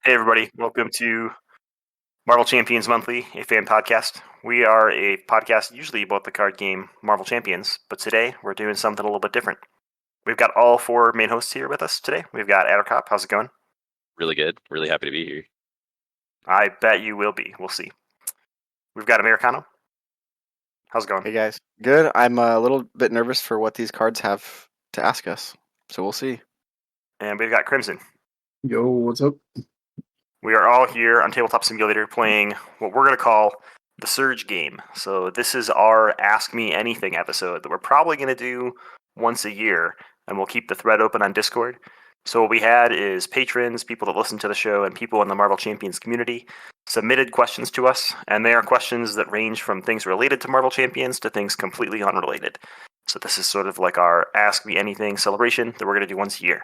Hey, everybody. Welcome to Marvel Champions Monthly, a fan podcast. We are a podcast usually about the card game Marvel Champions, but today we're doing something a little bit different. We've got all four main hosts here with us today. We've got Attercop. How's it going? Really good. Really happy to be here. I bet you will be. We'll see. We've got Amerikano. How's it going? Hey guys, good. I'm a little bit nervous for what these cards have to ask us, so we'll see. And we've got Crimson. Yo, what's up? We are all here on Tabletop Simulator playing what we're going to call the Surge game. So this is our Ask Me Anything episode that we're probably going to do once a year, and we'll keep the thread open on Discord. So what we had is patrons, people that listen to the show, and people in the Marvel Champions community submitted questions to us, and they are questions that range from things related to Marvel Champions to things completely unrelated. So this is sort of like our Ask Me Anything celebration that we're going to do once a year.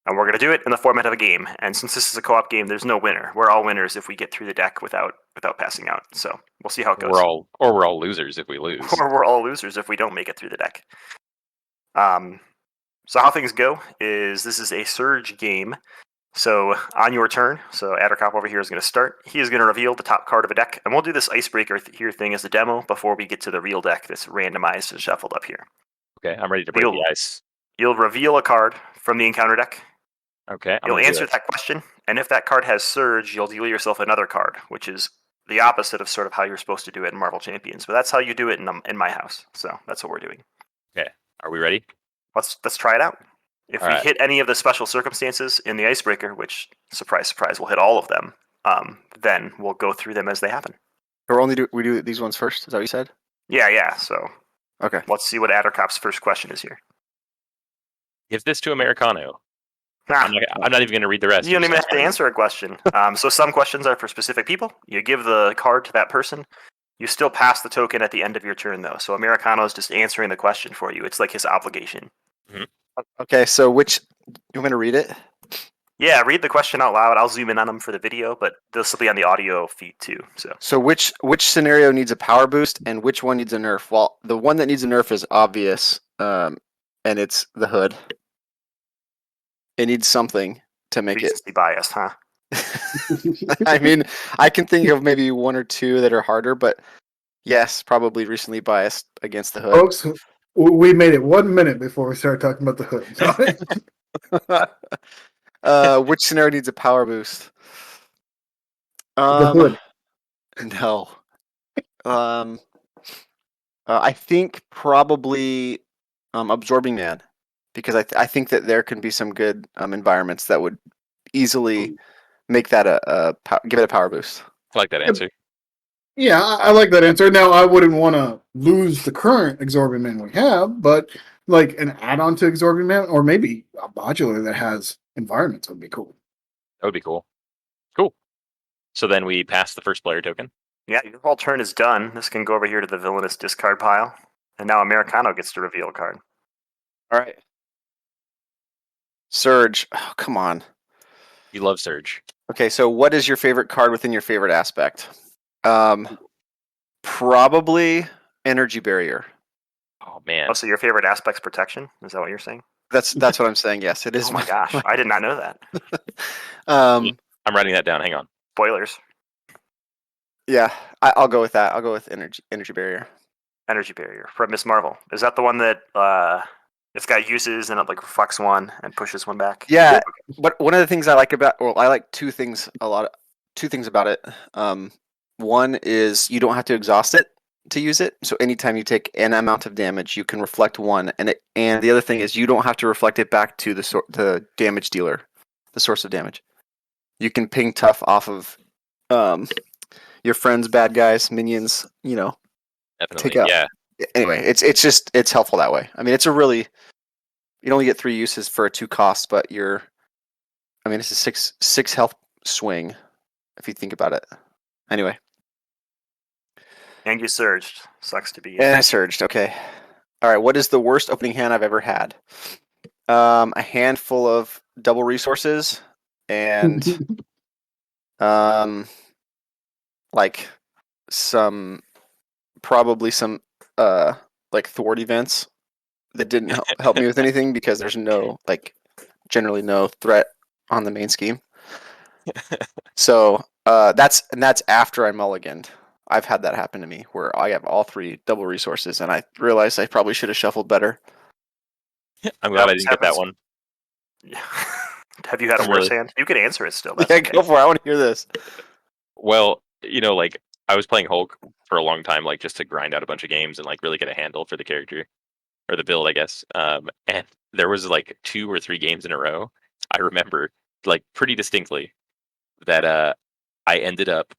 And we're going to do it in the format of a game. And since this is a co-op game, there's no winner. We're all winners if we get through the deck without passing out. So we'll see how it goes. We're all losers if we lose. Or we're all losers if we don't make it through the deck. So how things go is this is a Surge game. So on your turn, so Attercop over here is going to start. He is going to reveal the top card of a deck. And we'll do this icebreaker here thing as a demo before we get to the real deck that's randomized and shuffled up here. Okay, I'm ready to break the ice. You'll reveal a card from the encounter deck. Okay, you'll answer that question, and if that card has Surge, you'll deal yourself another card, which is the opposite of sort of how you're supposed to do it in Marvel Champions. But that's how you do it in my house. So that's what we're doing. Okay, are we ready? Let's try it out. If we hit any of the special circumstances in the icebreaker, which surprise surprise, we'll hit all of them, then we'll go through them as they happen. Or we do these ones first? Is that what you said? Yeah. So okay, let's see what Attercop's first question is here. Give this to Amerikano. I'm not even going to read the rest. You don't even have to answer a question. So some questions are for specific people. You give the card to that person. You still pass the token at the end of your turn, though. So Amerikano is just answering the question for you. It's like his obligation. Mm-hmm. Okay, so you want me to read it? Yeah, read the question out loud. I'll zoom in on them for the video, but this will be on the audio feed too. So which scenario needs a power boost and which one needs a nerf? Well, the one that needs a nerf is obvious, and it's the hood. It needs something to make it biased, huh? I mean, I can think of maybe one or two that are harder, but yes, probably recently biased against the hood. Folks, we made it 1 minute before we started talking about the hood. Which scenario needs a power boost? The hood. No. I think probably Absorbing Man. Because I think that there can be some good environments that would easily make that give it a power boost. I like that answer. Yeah, I like that answer. Now, I wouldn't want to lose the current Absorbing Man we have, but like an add-on to Absorbing Man, or maybe a modular that has environments would be cool. That would be cool. Cool. So then we pass the first player token. Yeah, your whole turn is done. This can go over here to the villainous discard pile. And now Amerikano gets to reveal a card. All right. Surge. Oh, come on. You love Surge. Okay, so what is your favorite card within your favorite aspect? Probably Energy Barrier. Oh man. Oh, so your favorite aspect's protection? Is that what you're saying? That's what I'm saying. Yes, it is. Oh my gosh, I did not know that. I'm writing that down. Hang on. Spoilers. Yeah, I'll go with that. I'll go with Energy Barrier. Energy Barrier from Miss Marvel. Is that the one that it's got uses and it like reflects one and pushes one back? Yeah, but one of the things I like I like two things about it. One is you don't have to exhaust it to use it. So anytime you take an amount of damage, you can reflect one, and the other thing is you don't have to reflect it back to the damage dealer, the source of damage. You can ping tough off of your friends, bad guys, minions. Definitely. Take out. Yeah. Anyway, it's helpful that way. I mean, you only get 3 uses for a 2 cost, but it's a six health swing if you think about it. Anyway. And you surged. Sucks to be you. And I surged. Okay. All right. What is the worst opening hand I've ever had? A handful of double resources and like probably some like thwart events that didn't help me with anything because there's generally no threat on the main scheme. So that's after I mulliganed. I've had that happen to me where I have all 3 double resources, and I realized I probably should have shuffled better. I'm glad I This didn't get that happens- one. Yeah. Have you had a I'm worse really- hand? You can answer it still. That's Yeah, okay. go for it. I want to hear this. Well, like I was playing Hulk for a long time, like just to grind out a bunch of games and like really get a handle for the character or the build, I guess. And there was like 2 or 3 games in a row. I remember like pretty distinctly that I ended up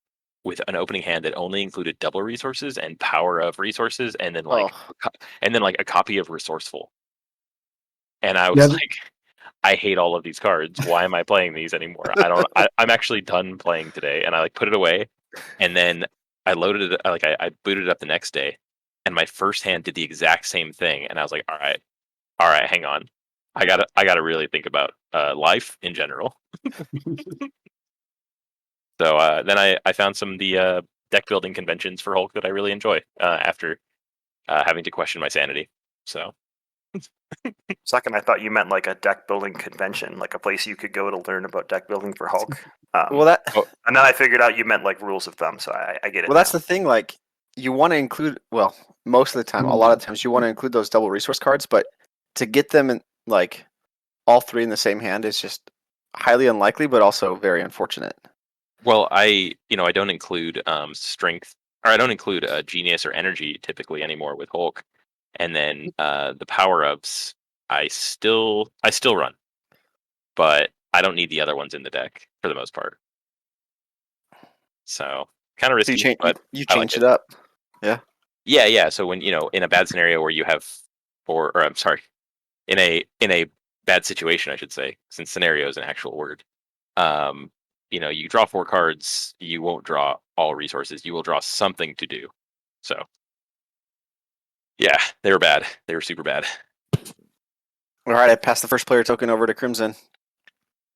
with an opening hand that only included double resources and power of resources, and then like a copy of resourceful. And I was Yeah. like, I hate all of these cards. Why am I playing these anymore? I'm actually done playing today. And I like put it away, and then I loaded it. I booted it up the next day, and my first hand did the exact same thing. And I was like, all right, hang on. I gotta really think about life in general. So then I found some of the deck building conventions for Hulk that I really enjoy after having to question my sanity. So Second, I thought you meant like a deck building convention, like a place you could go to learn about deck building for Hulk. Well, that And then I figured out you meant like rules of thumb, so I get it. well, that's now. the thing. Like, you want to include. Well, most of the time, a lot of times, you want to include those double resource cards, but to get them in like all 3 in the same hand is just highly unlikely, but also very unfortunate. well, I don't include strength, or I don't include genius or energy typically anymore with Hulk, and then the power ups I still run, but I don't need the other ones in the deck for the most part. So kind of So risky, but you I like changed it up. Yeah. So when in a bad scenario where you have or I'm sorry, in a bad situation, I should say, since scenario is an actual word. You draw 4 cards, you won't draw all resources. You will draw something to do. So yeah, they were bad. They were super bad. All right, I passed the first player token over to Crimson.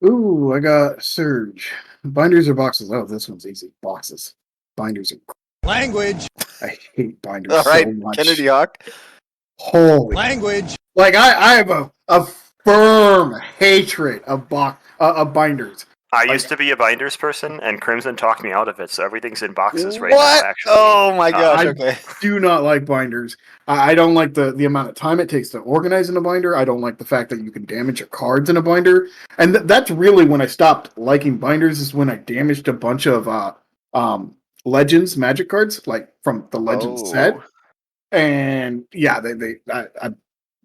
Ooh, I got Surge. Binders or boxes? Oh, this one's easy. Boxes. Binders are. Language. I hate binders All right, so much. Kennedy Hawk. Holy. Language. Like I have a firm hatred of binders. I used to be a binders person, and Crimson talked me out of it, so everything's in boxes right What? now. Actually, Oh my gosh. I- Okay. Do not like binders. I don't like the amount of time it takes to organize in a binder. I don't like the fact that you can damage your cards in a binder. And that's really when I stopped liking binders, is when I damaged a bunch of Legends Magic cards, like from the Legends set. And yeah,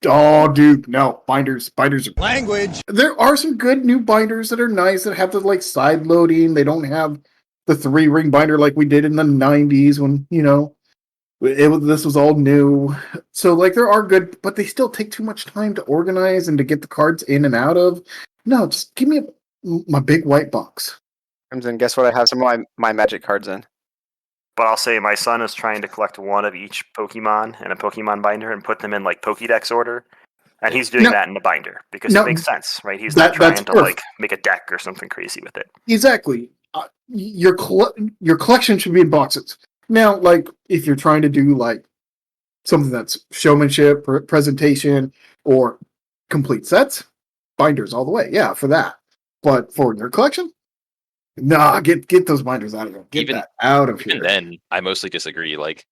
oh, dude, no, binders are. Language. There are some good new binders that are nice that have the like side loading. They don't have the 3-ring binder like we did in the 90s when, this was all new. So like there are good, but they still take too much time to organize and to get the cards in and out of. No, just give me my big white box. Crimson, guess what I have some of my magic cards in? but I'll say my son is trying to collect one of each Pokemon in a Pokemon binder and put them in like Pokédex order. And he's doing that in a binder because it makes sense, right? He's not trying to like make a deck or something crazy with it. Exactly. Your collection should be in boxes. Now, like if you're trying to do like something that's showmanship, presentation, or complete sets, binders all the way. Yeah, for that. But for your collection, nah, get those binders out of here. Get that out of here. And then I mostly disagree. Like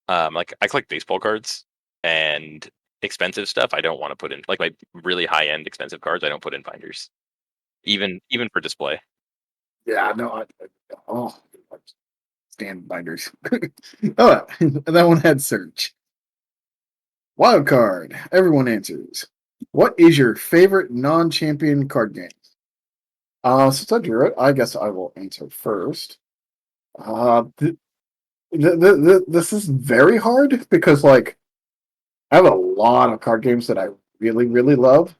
I collect baseball cards and expensive stuff. I don't want to put in like my really high end expensive cards. I don't put in binders, even for display. Yeah, no. I stand binders. Oh, that one had search. Wild card. Everyone answers. What is your favorite non-champion card game? Since I drew it, I guess I will answer first. This is very hard because, like, I have a lot of card games that I really, really love.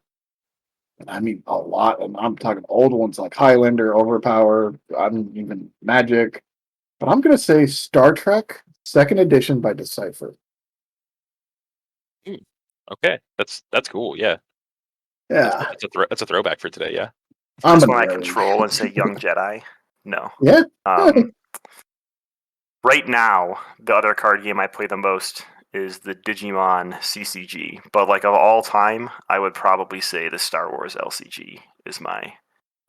And I mean a lot. And I'm talking old ones like Highlander, Overpower, I'm even Magic. But I'm going to say Star Trek 2nd Edition by Decipher. Okay, that's cool. Yeah, Yeah. That's a throwback for today. Yeah. That's when I control and say Young Jedi. No. Yeah. Right now, the other card game I play the most is the Digimon CCG. But like of all time, I would probably say the Star Wars LCG is my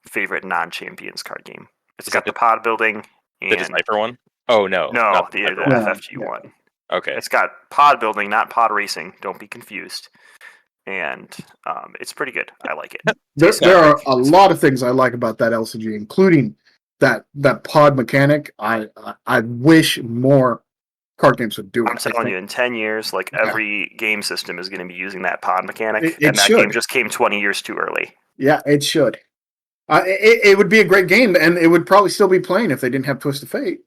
favorite non-champions card game. It's Is got that the pod building the and Decipher one? Oh no, no, not the Decipher one. FFG Yeah. one. Okay. It's got pod building, not pod racing. Don't be confused. And it's pretty good. I like it. There are a lot of things I like about that LCG, including that pod mechanic. I wish more card games would do it. I'm telling you, in 10 years, like every game system is going to be using that pod mechanic, It and that should. game just came 20 years too early. Yeah, it should. It would be a great game, and it would probably still be playing if they didn't have Twist of Fate.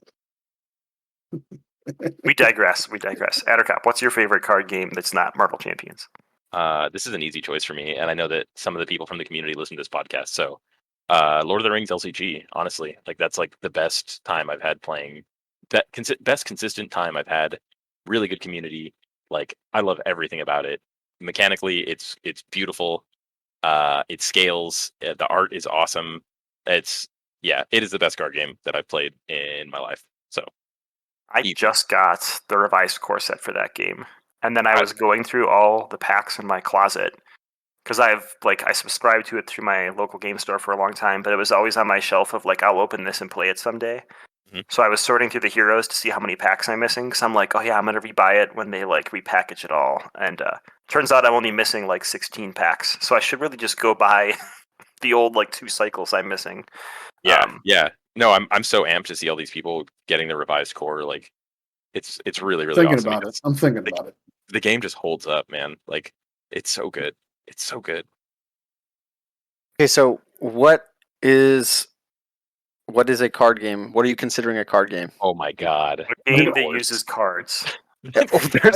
We digress. Attercop, what's your favorite card game that's not Marvel Champions? This is an easy choice for me, and I know that some of the people from the community listen to this podcast. So, Lord of the Rings LCG, honestly, like that's like the best time I've had playing. Best consistent time I've had. Really good community. Like I love everything about it. Mechanically, it's beautiful. It scales. The art is awesome. It is the best card game that I've played in my life. So, I just got the revised core set for that game. And then I was going through all the packs in my closet because I subscribed to it through my local game store for a long time, but it was always on my shelf of like, I'll open this and play it someday. Mm-hmm. So I was sorting through the heroes to see how many packs I'm missing because I'm like, oh yeah, I'm going to rebuy it when they like repackage it all. And turns out I'm only missing like 16 packs. So I should really just go buy the old like 2 cycles I'm missing. Yeah. No, I'm so amped to see all these people getting the revised core. Like it's really, really thinking awesome. about it. I'm thinking about it. The game just holds up, man. Like it's so good. It's so good. Okay, so what is a card game? What are you considering a card game? Oh my god. A game that uses cards.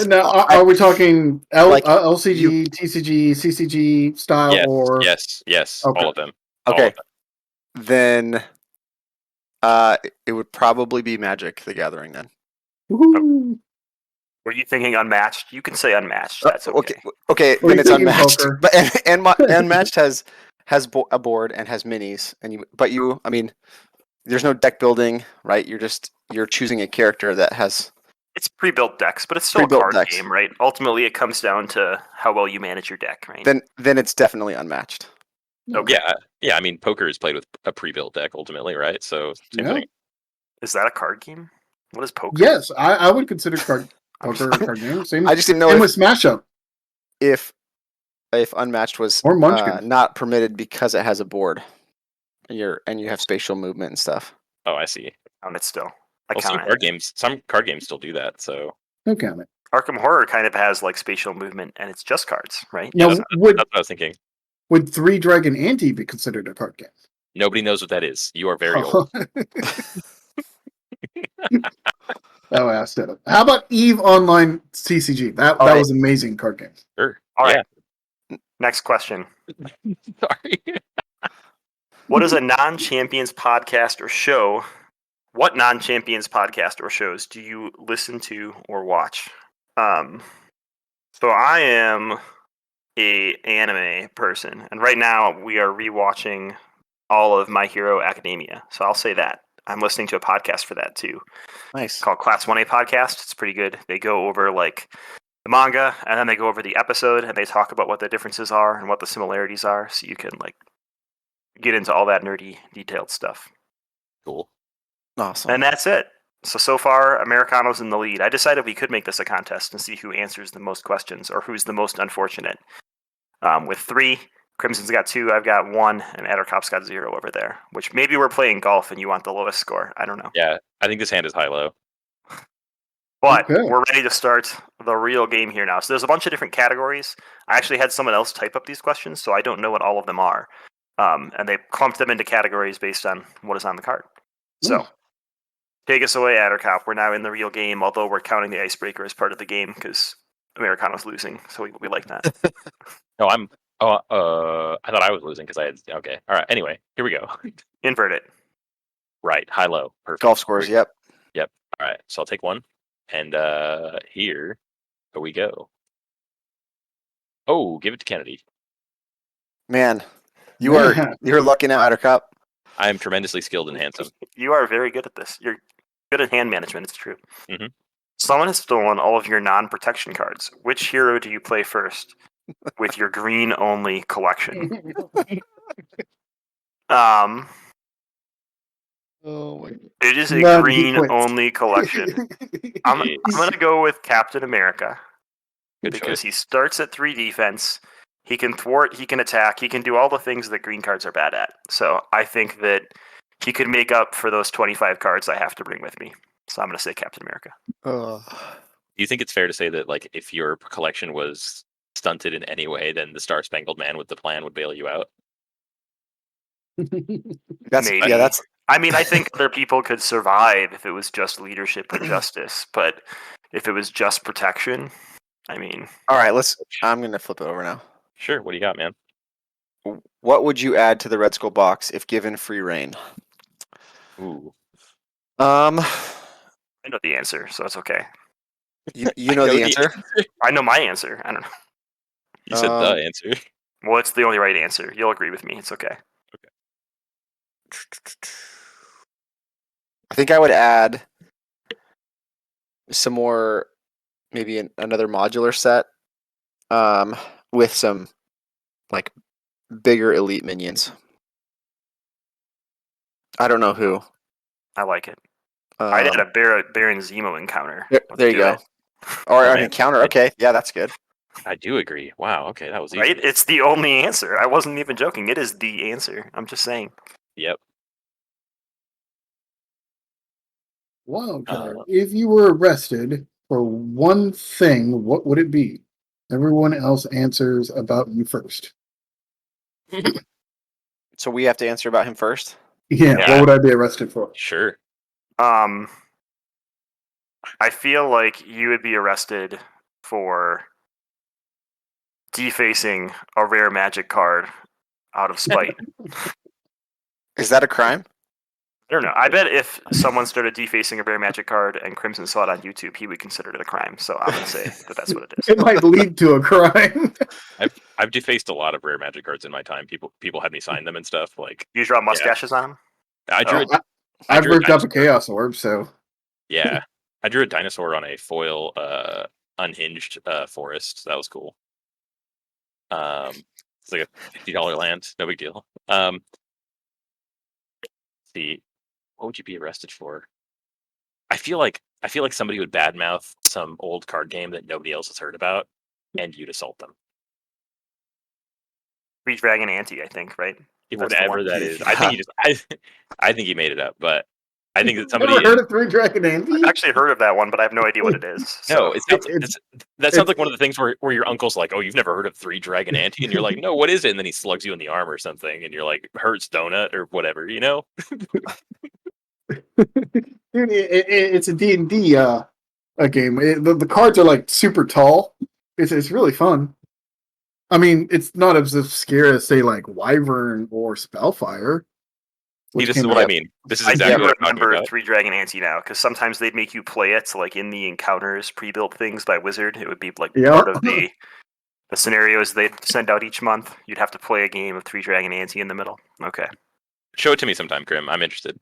Now, are we talking Like, LCG, TCG, CCG style, or yes, Okay. all of them. Okay. All of them. Then it would probably be Magic the Gathering then. Woohoo. Were you thinking unmatched? You can say unmatched. That's okay. Okay, Or then you it's thinking unmatched. poker? But unmatched has a board and has minis, and I mean, there's no deck building, right? You're choosing a character that has. It's pre-built decks, but it's still a Pre-built card decks. game, right? Ultimately, it comes down to how well you manage your deck, right? Then it's definitely unmatched. Okay. Yeah. I mean, poker is played with a pre-built deck ultimately, right? So same Yeah. thing. Is that a card game? What is poker? Yes, I would consider poker a card game. Same, I just didn't know same with Smash Up if unmatched was or Munchkin. not permitted because it has a board, and you have spatial movement and stuff. Oh, I see. Count it still. Well, some card games still do that. So Don't count it. Arkham Horror kind of has like spatial movement, and it's just cards, right? Now, that's what I was thinking. would Three Dragon Ante be considered a card game? Nobody knows what that is. You are very old. Oh, I asked it. How about Eve Online CCG? That All right. was amazing card game. Sure. All yeah. right. Next question. Sorry. What is a non-champions podcast or show? What non-champions podcast or shows do you listen to or watch? So I am a anime person, and right now we are rewatching all of My Hero Academia. So I'll say that. I'm listening to a podcast for that too. Nice. It's called Class 1A Podcast. It's pretty good. They go over like the manga, and then they go over the episode, and they talk about what the differences are and what the similarities are, so you can like get into all that nerdy, detailed stuff. Cool. Awesome. And that's it. So far, Amerikano's in the lead. I decided we could make this a contest and see who answers the most questions or who's the most unfortunate. With 3, Crimson's got 2, I've got 1, and Attercop's got 0 over there. Which maybe we're playing golf and you want the lowest score. I don't know. Yeah, I think this hand is high-low. But Okay. we're ready to start the real game here now. So there's a bunch of different categories. I actually had someone else type up these questions, so I don't know what all of them are. And they clumped them into categories based on what is on the card. So take us away, Attercop. We're now in the real game, although we're counting the icebreaker as part of the game because Amerikano's losing, so we like that. No, I thought I was losing because I had. Okay, all right. Anyway, here we go. Invert it. Right, high-low. Perfect. Golf scores. Yep. All right, so I'll take 1, and here we go. Oh, give it to Kennedy. Man, you're lucky now, Attercop. I am tremendously skilled and handsome. You are very good at this. You're good at hand management, it's true. Mhm. Someone has stolen all of your non-protection cards. Which hero do you play first with your green-only collection? Um, Oh my. it is a None, he green quits. only collection. I'm Jeez. gonna go with Captain America Good because choice. he starts at 3 defense. He can thwart, he can attack, he can do all the things that green cards are bad at. So I think that he could make up for those 25 cards I have to bring with me. So I'm gonna say Captain America. Ugh. Do you think it's fair to say that, like, if your collection was stunted in any way, then the Star Spangled Man with the plan would bail you out? That's Maybe. yeah. That's I mean, I think other people could survive if it was just leadership or justice, but if it was just protection, I mean, all right. I'm gonna flip it over now. Sure. What do you got, man? What would you add to the Red Skull box if given free reign? Ooh. Um, I know the answer, so it's okay. you I know the answer. I know my answer. I don't know. You said the answer. Well, it's the only right answer. You'll agree with me. It's okay. I think I would add some more, maybe another modular set, with some like bigger elite minions. I don't know who. I like it. I'd add a Baron Zemo encounter. Let's there you do go. it. Or Oh, an man. encounter. Okay, yeah, that's good. I do agree. Wow. Okay, that was easy. Right? It's the only answer. I wasn't even joking. It is the answer. I'm just saying. Yep. Wildcard. If you were arrested for one thing, what would it be? Everyone else answers about you first. So we have to answer about him first. Yeah, Yeah. what would I be arrested for? Sure. I feel like you would be arrested for defacing a rare magic card out of spite. Is that a crime? I don't know. I bet if someone started defacing a rare magic card and Crimson saw it on YouTube, he would consider it a crime. So I'm gonna say that that's what it is. It might lead to a crime. I've defaced a lot of rare magic cards in my time. People had me sign them and stuff. Like, You draw mustaches on him. I drew Oh. I've drew a ripped up a dinosaur. chaos orb, so Yeah, I drew a dinosaur on a foil unhinged forest. That was cool. It's like a $50 land, no big deal. See, what would you be arrested for? I feel like somebody would badmouth some old card game that nobody else has heard about, and you'd assault them. 3 Dragon Ante, I think, right? That's the Whatever one. that is. I think he just I think he made it up, but I think that somebody Ever heard of 3 Dragon Ante? I've actually heard of that one, but I have no idea what it is. No, So. it sounds that sounds like one of the things where your uncle's like, "Oh, you've never heard of 3 Dragon Ante?" And you're like, "No, what is it?" And then he slugs you in the arm or something, and you're like, "Hurts donut" or whatever, you know? Dude, it's a D&D a game. The cards are like super tall. It's really fun. I mean, it's not as obscure as say like Wyvern or Spellfire. See, this is what I mean. This is I exactly do what I'm talking remember about. 3 Dragon Ante now, because sometimes they'd make you play it like in the encounters pre-built things by Wizard. It would be like Yeah. part of the scenarios they'd send out each month. You'd have to play a game of 3 Dragon Ante in the middle. Okay. Show it to me sometime, Grim. I'm interested.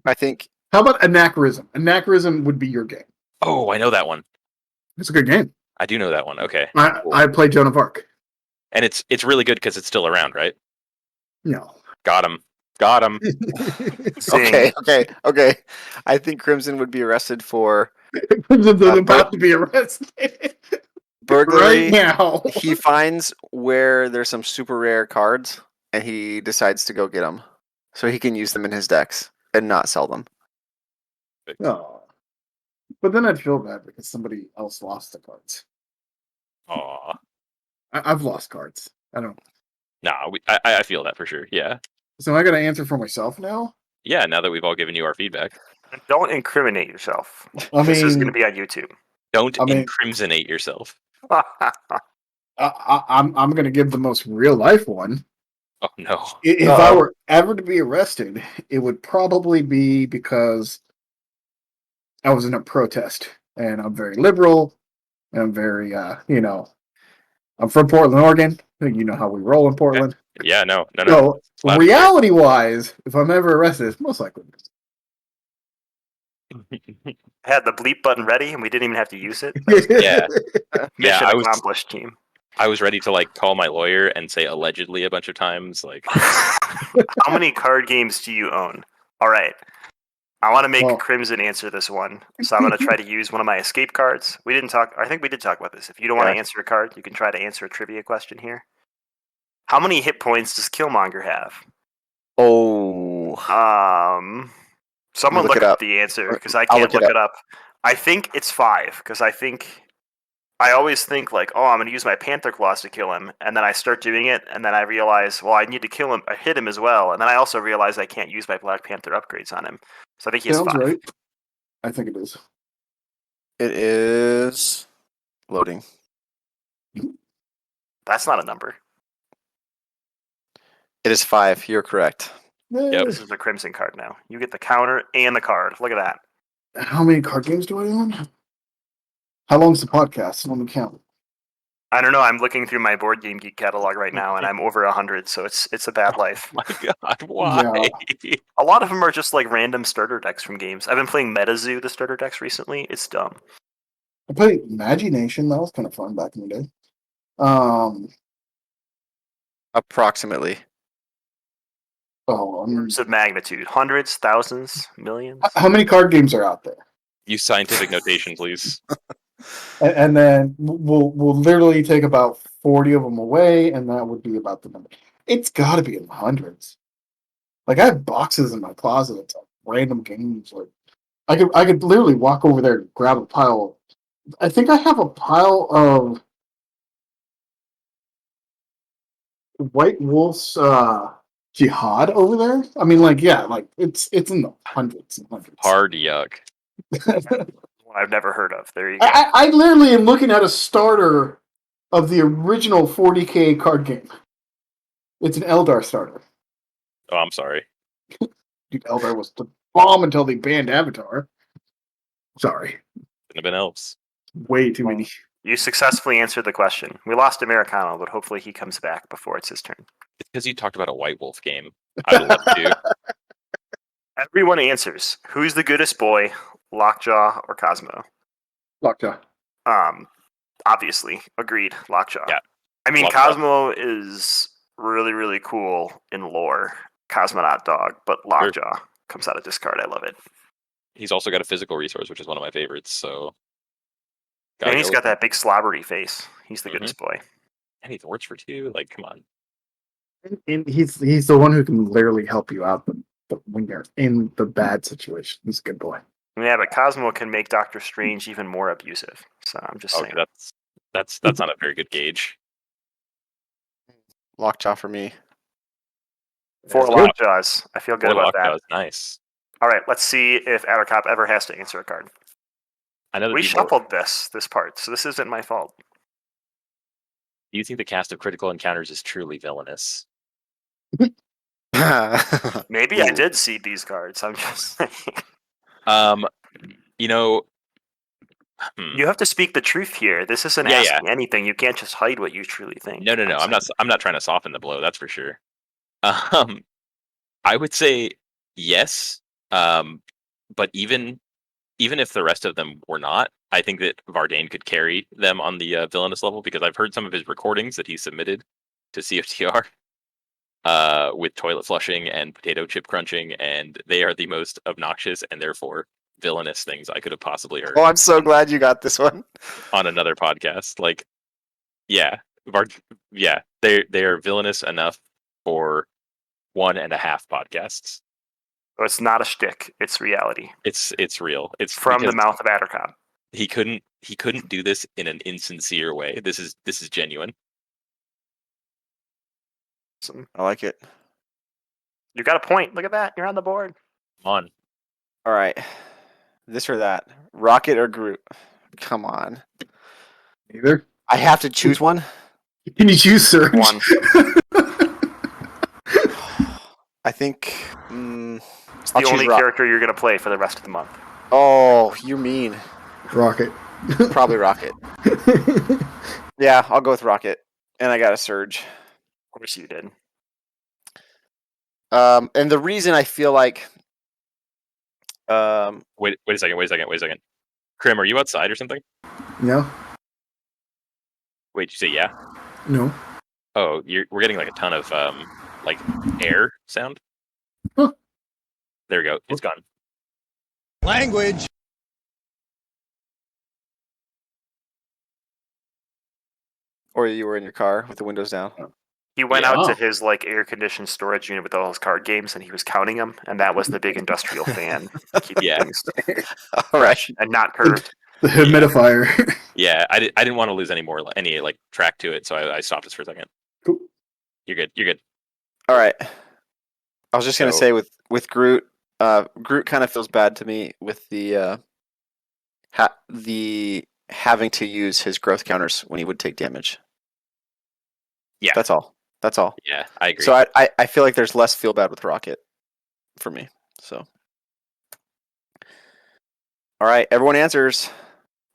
I think How about Anachronism? Anachronism would be your game. Oh, I know that one. It's a good game. I do know that one. Okay. Cool. I played Joan of Arc. And it's really good because it's still around, right? No. Got him. Got him. Zing. okay. I think Crimson would be arrested for Crimson's about to be arrested burglary. right now. He finds where there's some super rare cards, and he decides to go get them, so he can use them in his decks and not sell them. No. But then I'd feel bad because somebody else lost the cards. Aw. I've lost cards. I don't. Nah, I feel that for sure. Yeah. So I got to answer for myself now. Yeah, now that we've all given you our feedback. Don't incriminate yourself. I This is going mean, to be on YouTube. Don't I mean- incrimsonate yourself. I'm going to give the most real life one. Oh no. If I were ever to be arrested, it would probably be because I was in a protest, and I'm very liberal, and I'm very, I'm from Portland, Oregon. You know how we roll in Portland. Yeah, no. So, Loud and reality-wise, if I'm ever arrested, it's most likely. Had the bleep button ready, and we didn't even have to use it. Yeah. Mission I was- accomplished, team. I was ready to like call my lawyer and say allegedly a bunch of times. Like, How many card games do you own? All right. I want to make Well- Crimson answer this one, so I'm going to try to use one of my escape cards. We didn't talk. I think we did talk about this. If you don't want to Yeah. answer a card, you can try to answer a trivia question here. How many hit points does Killmonger have? Oh, Someone look look it up up. the answer because I I'll can't look look it it up. I think it's 5 because I always think like, oh, I'm going to use my Panther Claws to kill him, and then I start doing it, and then I realize, well, I need to kill him, I hit him as well, and then I also realize I can't use my Black Panther upgrades on him. So I think he has Sounds 5. right. I think it is. it is loading. That's not a number. It is 5. You're correct. Yep. This is a Crimson card now. You get the counter and the card. Look at that. How many card games do I own? How long's the podcast? Let me count. I don't know. I'm looking through my Board Game Geek catalog right now, and I'm over 100, so it's a bad life. my God, why? A lot of them are just like random starter decks from games. I've been playing MetaZoo, the starter decks recently. It's dumb. I played Imagination. That was kind of fun back in the day. Approximately. Orders of magnitude, hundreds, thousands, millions. How many card games are out there? Use scientific notation, please. And then we'll literally take about 40 of them away, and that would be about the number. It's got to be in the hundreds. Like, I have boxes in my closet of random games. Like, I could literally walk over there and grab a pile. I think I have a pile of White Wolf's Jihad over there. I mean, like, yeah, like it's in the hundreds and hundreds. Hard yuck. One I've never heard of. There you go. I literally am looking at a starter of the original 40K card game. It's an Eldar starter. Oh, I'm sorry. Dude, Eldar was the bomb until they banned Avatar. Sorry. Couldn't have been else. Way too many. You successfully answered the question. We lost Amerikano, but hopefully he comes back before it's his turn. It's because you talked about a White Wolf game. I'd love to. Everyone answers. Who's the goodest boy, Lockjaw or Cosmo? Lockjaw. Obviously, agreed. Lockjaw. Yeah. I mean, Lockjaw. Cosmo is really, really cool in lore. Cosmonaut dog, but Lockjaw comes out of discard. I love it. He's also got a physical resource, which is one of my favorites. So, And he's got that big slobbery face. He's the Mhm. goodest boy. And he thwarts for 2. Like, come on. And he's the one who can literally help you out when you're in the bad situation. He's a good boy. Yeah, but Cosmo can make Doctor Strange even more abusive. So I'm just Okay, saying. that's not a very good gauge. Lockjaw for me. 4 There's Lockjaws. I feel good Four about that. Lockjaws, nice. All right, let's see if Attercop ever has to answer a card. I know that We people. shuffled this part, so this isn't my fault. Do you think the cast of Critical Encounters is truly villainous? Maybe I Ooh. did seed these cards. I'm just saying. You know, You have to speak the truth here. This isn't Yeah, asking anything. You can't just hide what you truly think. no. I'm not trying to soften the blow. That's for sure. I would say yes. But even if the rest of them were not, I think that Vardane could carry them on the villainous level because I've heard some of his recordings that he submitted to CFTR with toilet flushing and potato chip crunching, and they are the most obnoxious and therefore villainous things I could have possibly heard Oh, I'm so glad you got this one. on another podcast. Like, yeah, they are villainous enough for 1.5 podcasts. So it's not a shtick. It's reality. It's real. It's From the because mouth of Attercop. he couldn't do this in an insincere way. This is genuine. I like it. You got a point. Look at that. You're on the board. Come on. All right. This or that. Rocket or Groot? Come on. Either. I have to choose one? Can you choose Surge? One. I think. It's I'll the choose only Rock. character you're going to play for the rest of the month. Oh, you mean. Rocket. Probably Rocket. Yeah, I'll go with Rocket. And I got a Surge. Of course you did. And the reason I feel like. Wait a second. Krim, are you outside or something? No. Wait, you say yeah? No. Oh, we're getting like a ton of like air sound. Huh. There we go. It's gone. Language. Or you were in your car with the windows down. He went out to Yeah. his like air conditioned storage unit with all his card games, and he was counting them, and that was the big industrial fan keeping Yeah. things All fresh and not curved. The humidifier. Yeah, I didn't want to lose any like track to it, so I stopped this for a second. Cool. You're good. You're good. All right. I was just gonna So- say with Groot, Groot kind of feels bad to me with the having to use his growth counters when he would take damage. Yeah. That's all. Yeah, I agree. So I feel like there's less feel bad with Rocket for me. So all right, everyone answers.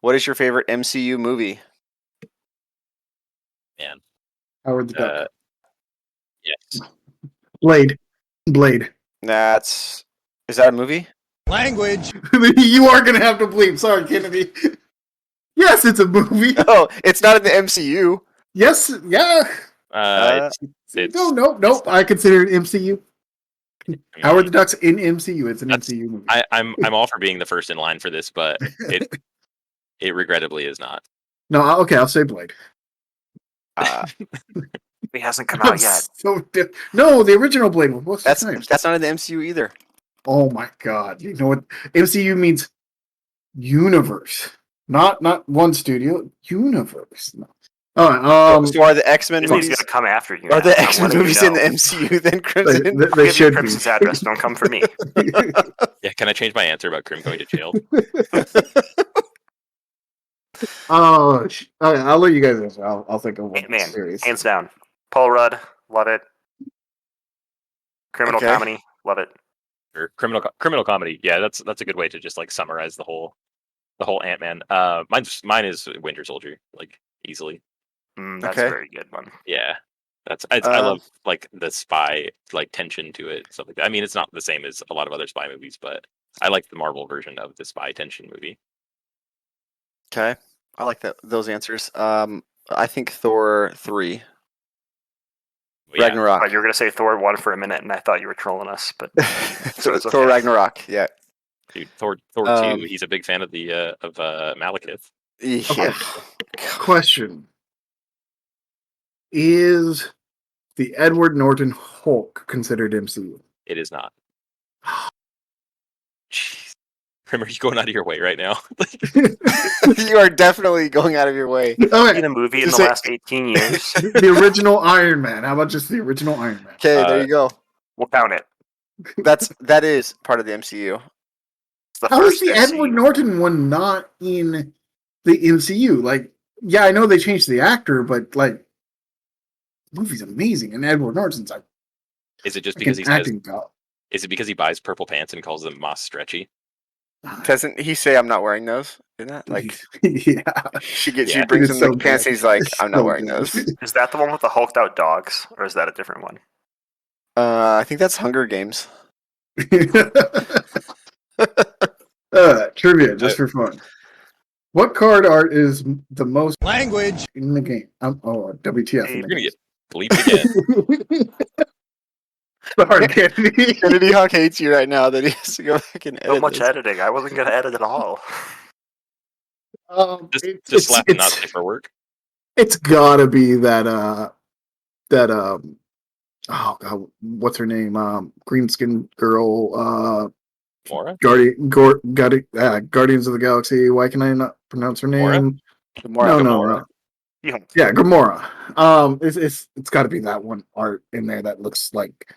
What is your favorite MCU movie? Howard the Duck. Yes. Blade. Is that a movie? Language. You are gonna have to bleep. Sorry, Kennedy. Yes, it's a movie. Oh, it's not in the MCU. Yes, yeah. It's Nope. I consider it MCU. I mean, Howard the Duck's in MCU. It's an MCU movie. I'm all for being the first in line for this, but it regrettably is not. No, okay, I'll say Blade. He hasn't come out yet. No, the original Blade. What's That's the name? not in the MCU either. Oh my god! You know what? MCU means universe, not one studio. Universe. No. All right. So are the X-Men Disney's movies? gonna come after you. Are now. the I'm X-Men letting you movies in know. the MCU then, Crimson? They I'll give you should be. Crimson's address. Don't come for me. Yeah, can I change my answer about Krim going to jail? Oh, I'll let you guys answer. I'll think of one Ant-Man, series. hands down. Paul Rudd, love it. Criminal Okay. comedy, love it. Or criminal comedy. Yeah, that's a good way to just like summarize the whole Ant-Man. Mine is Winter Soldier, like easily. That's Okay. a very good one. Yeah. I love like the spy like tension to it, stuff like that. I mean, it's not the same as a lot of other spy movies, but I like the Marvel version of the spy tension movie. Okay, I like those answers. I think Thor 3, But yeah, Ragnarok. You were gonna say Thor 1 for a minute, and I thought you were trolling us, but so it's Thor okay. Ragnarok. Yeah. dude, Thor Um, 2. He's a big fan of the Malekith. Yeah. Question: Is the Edward Norton Hulk considered MCU? It is not. Jeez. Are you going out of your way right now? You are definitely going out of your way. Okay, In a movie in Just the say- last 18 years, the original Iron Man. How about just the original Iron Man? Okay, there you go. we'll count it. That is part of the MCU. It's the How is first the MCU. Edward Norton one not in the MCU? Like, yeah, I know they changed the actor, but like, the movie's amazing, and Edward Norton's like Is it just because he fucking says? acting god. Is it because he buys purple pants and calls them Moss Stretchy? Doesn't he say I'm not wearing those? Isn't that like yeah, she Yeah. brings It's him so the pants good. and he's like, It's I'm not so wearing good. those. Is that the one with the hulked out dogs, or is that a different one? I think that's Hunger Games. Trivia, just for fun. What card art is the most Language. in the game? WTF. Hey, in the You're gonna game. get bleeped again. Sorry, Kennedy. Kennedy Hawk hates you right now that he has to go back and edit So much this. editing. I wasn't gonna edit at all. Just slap and not safe for work. It's gotta be that oh god, what's her name? Green skin girl, Mora? Guardians of the Galaxy. Why can I not pronounce her Gamora? name? Gamora. No. You know, Yeah, Gamora. It's got to be that one art in there that looks like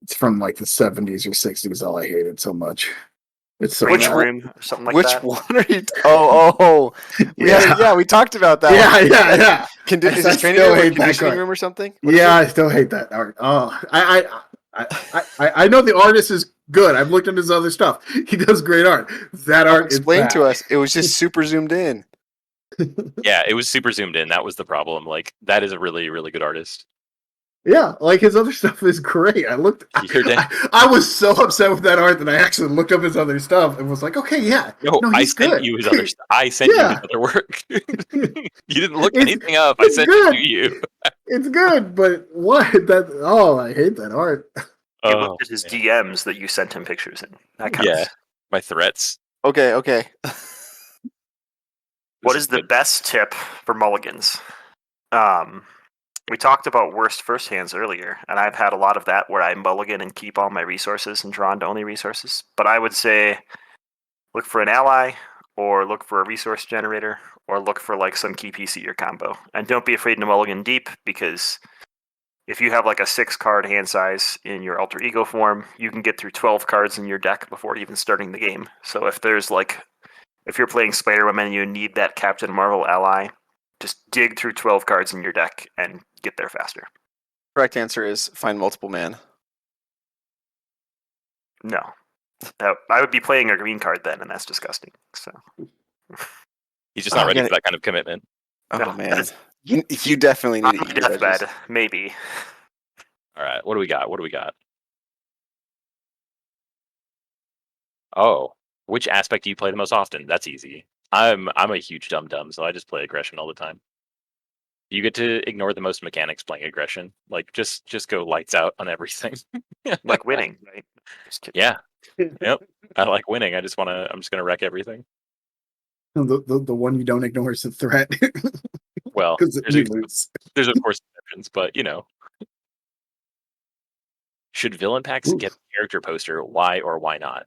it's from like the 70s or 60s. All I hated so much. It's so Green Which bad. one? Room or something like Which that. one are you? Oh. We talked about that. Yeah. Is I this training still room or hate that conditioning card. room or something? What is Yeah, it? I still hate that art. Oh, I know the artist is good. I've looked at his other stuff. He does great art. That art Explain is to us. It was just super zoomed in. Yeah, it was super zoomed in. That was the problem. Like that is a really, really good artist. Yeah, like his other stuff is great. I looked. You're dead. I was so upset with that art that I actually looked up his other stuff and was like, okay, yeah, No, I he's sent good. you his other. I sent you his Yeah. other work. You didn't look It's- anything up. I it's sent good. it to you. It's good, but what? That I hate that art. You Oh, looked at his man. DMs that you sent him pictures in. That counts. Yeah, my threats. Okay. What This is the good. best tip for mulligans? We talked about worst first hands earlier, and I've had a lot of that where I mulligan and keep all my resources and draw into only resources. But I would say look for an ally, or look for a resource generator, or look for like some key piece of your combo. And don't be afraid to mulligan deep, because if you have like a 6-card hand size in your alter ego form, you can get through 12 cards in your deck before even starting the game. So if you're playing Spider-Man and you need that Captain Marvel ally, just dig through 12 cards in your deck and get there faster. Correct answer is find multiple man. No. I would be playing a green card then, and that's disgusting. So He's just not Oh, ready yeah. for that kind of commitment. Oh No, man, that's- you definitely on need my to eat your deathbed, veggies. maybe. All right, what do we got? Oh, which aspect do you play the most often? That's easy. I'm a huge dum-dum, so I just play aggression all the time. You get to ignore the most mechanics playing aggression. Like just go lights out on everything. Like winning, right? Just kidding. Yeah. Yep. I like winning. I'm just gonna wreck everything. The one you don't ignore is the threat Well, because you lose. there's of course exceptions, but should villain packs Oof. get a character poster? Why or why not?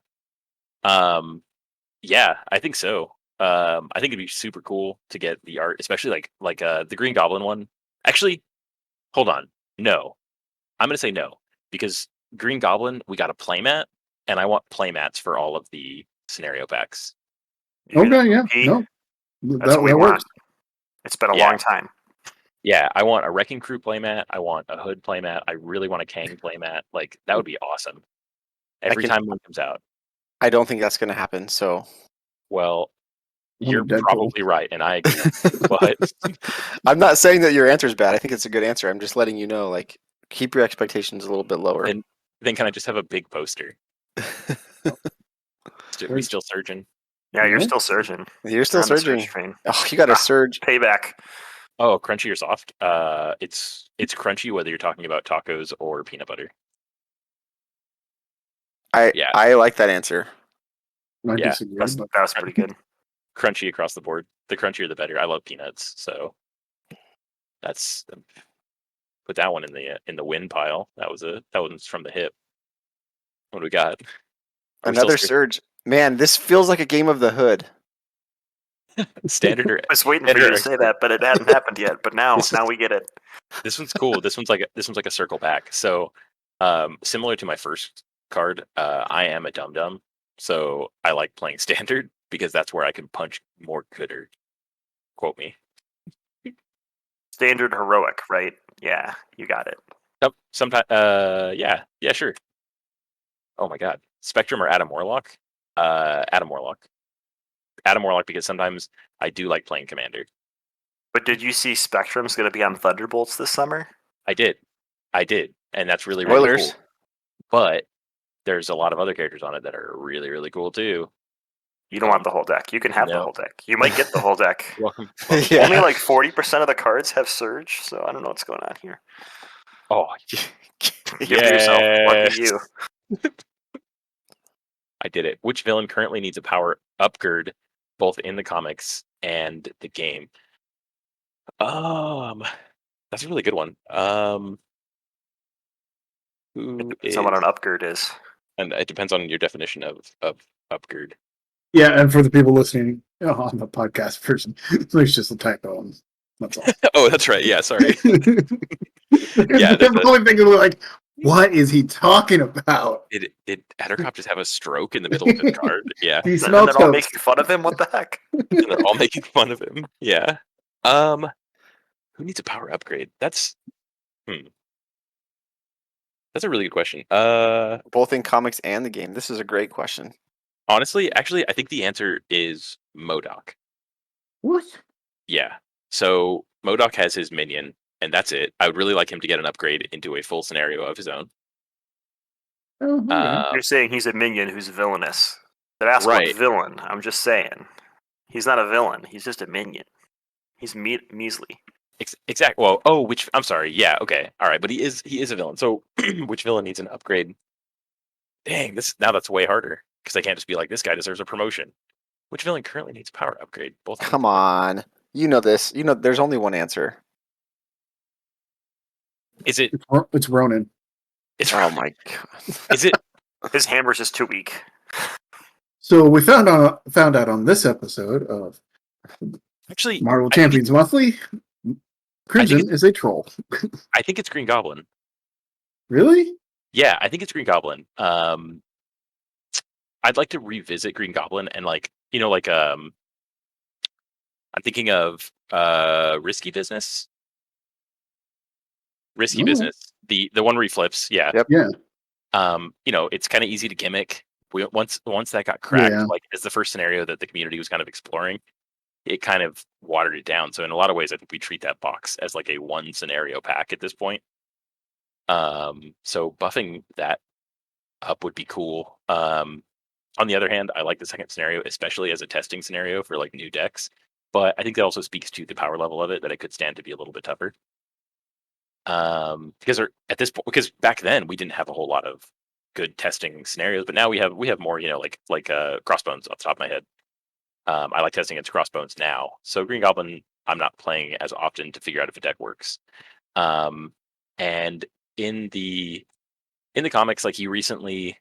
Yeah, I think so. I think it'd be super cool to get the art, especially like the Green Goblin one. Actually, hold on. No, I'm gonna say no because Green Goblin we got a playmat, and I want playmats for all of the scenario packs. You mean Okay, yeah, MVP? no, That's what we want. works. It's been a Yeah. long time. Yeah, I want a Wrecking Crew playmat. I want a Hood playmat. I really want a Kang playmat. Like that would be awesome. Every time one comes out. I don't think that's going to happen. So Well, Want a you're Deadpool. probably right, and I agree. But I'm not saying that your answer is bad. I think it's a good answer. I'm just letting you know, like, keep your expectations a little bit lower. then can I just have a big poster? We still surging. Yeah, you're Yeah. still surging. You're still You're on the surge surging. train. Oh, you got to surge. Payback. Oh, crunchy or soft? It's crunchy whether you're talking about tacos or peanut butter. Yeah. I like that answer. I Yeah, disagree. That But was pretty good. Crunchy across the board. The crunchier the better. I love peanuts, so that's put that one in the win pile. That one's from the hip. What do we got? Are we still Another surge. Man, this feels like a game of the hood. standard or I was waiting for you to say that, but it hadn't happened yet. But now we get it. This one's cool. This one's like a circle back. So, similar to my first card, I am a dum dum. So I like playing standard because that's where I can punch more gooder. Quote me. Standard heroic, right? Yeah, you got it. Nope. Sometimes. Yeah. Sure. Oh my God. Spectrum or Adam Warlock? Adam Warlock. Adam Warlock because sometimes I do like playing commander. But did you see Spectrum's going to be on Thunderbolts this summer? I did, and that's really really Spoilers. cool. But there's a lot of other characters on it that are really really cool too. You don't want the whole deck. You can have the No. whole deck. You might get the whole deck. Welcome. Yeah. Only like 40% of the cards have Surge, so I don't know what's going on here. Oh, Give yourself. Lucky you. I did it. Which villain currently needs a power upgrade, both in the comics and the game? That's a really good one. Who is? Someone on upgrade is. And it depends on your definition of upgrade. yeah, and for the people listening on the podcast version, there's just a typo. That's all. Oh, that's right. Yeah, sorry. yeah, they're probably thinking like, what is he talking about? Did Attercop just have a stroke in the middle of his card? Yeah. He And smells they're all toast. making fun of him? What the heck? And they're all making fun of him. Yeah. Who needs a power upgrade? That's a really good question. Both in comics and the game. This is a great question. Honestly, actually, I think the answer is MODOK. What? Yeah. So MODOK has his minion and that's it. I would really like him to get an upgrade into a full scenario of his own. Oh, okay. You're saying he's a minion who's villainous. They're asking Right. what villain. I'm just saying. He's not a villain. He's just a minion. He's measly. Exactly. Well, which I'm sorry. Yeah. Okay. All right. But he is a villain. So which villain needs an upgrade? Dang. That's way harder because I can't just be like, this guy deserves a promotion. Which villain currently needs power upgrade? Both. Come on. You know this. You know there's only one answer. Is it? It's Ronin. It's Oh my god. Is it? His hammer's just too weak. So we found out on this episode of Actually, Marvel I think Champions Monthly, Crimson is a troll. I think it's Green Goblin. Really? Yeah, I think it's Green Goblin. I'd like to revisit Green Goblin and I'm thinking of Risky Business. Risky Oh. Business. The one where he flips, yeah. Yep. Yeah. It's kind of easy to gimmick. Once that got cracked, Yeah. like as the first scenario that the community was kind of exploring, it kind of watered it down. So in a lot of ways, I think we treat that box as like a one scenario pack at this point. So buffing that up would be cool. On the other hand, I like the second scenario, especially as a testing scenario for like new decks. But I think that also speaks to the power level of it, that it could stand to be a little bit tougher. Because back then we didn't have a whole lot of good testing scenarios, but now we have more, like Crossbones off the top of my head. I like testing against Crossbones now. So Green Goblin, I'm not playing as often to figure out if a deck works. And in the comics, like he recently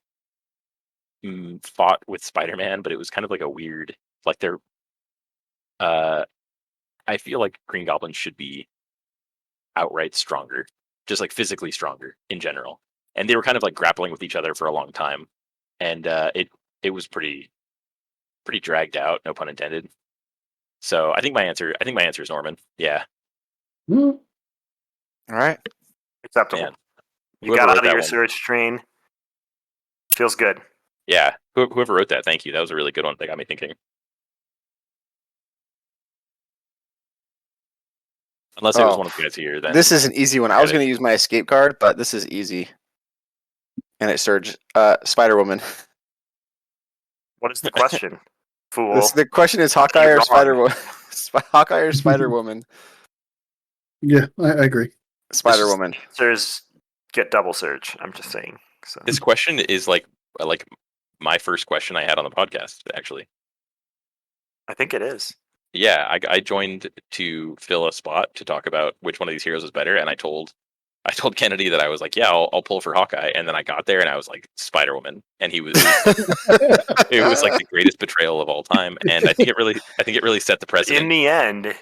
fought with Spider-Man, but it was kind of like a weird, like I feel like Green Goblin should be outright stronger, just like physically stronger in general. And they were kind of like grappling with each other for a long time, and it was pretty dragged out, no pun intended. So I think my answer is Norman. Yeah, Hmm. All right. Acceptable. man. You Whoever got wrote out of that your one. surge train. Feels good. Yeah, whoever wrote that, thank you. That was a really good one. That got me thinking. Unless it was one of you guys here, then This is an easy one. I was Credit. going to use my escape card, but this is easy. And it surged. Spider Woman. What is the question? Fool. The question is Hawkeye You're or wrong. Spider Woman? Hawkeye or Spider Woman? Yeah, I agree. Spider is- Woman. Surge get double surge. I'm just saying. So this question is like my first question I had on the podcast, actually. I think it is. Yeah, I joined to fill a spot to talk about which one of these heroes is better, and I told Kennedy that I was like, yeah, I'll pull for Hawkeye, and then I got there and I was like, Spider Woman, and it was like the greatest betrayal of all time, and I think it really set the precedent. In the end,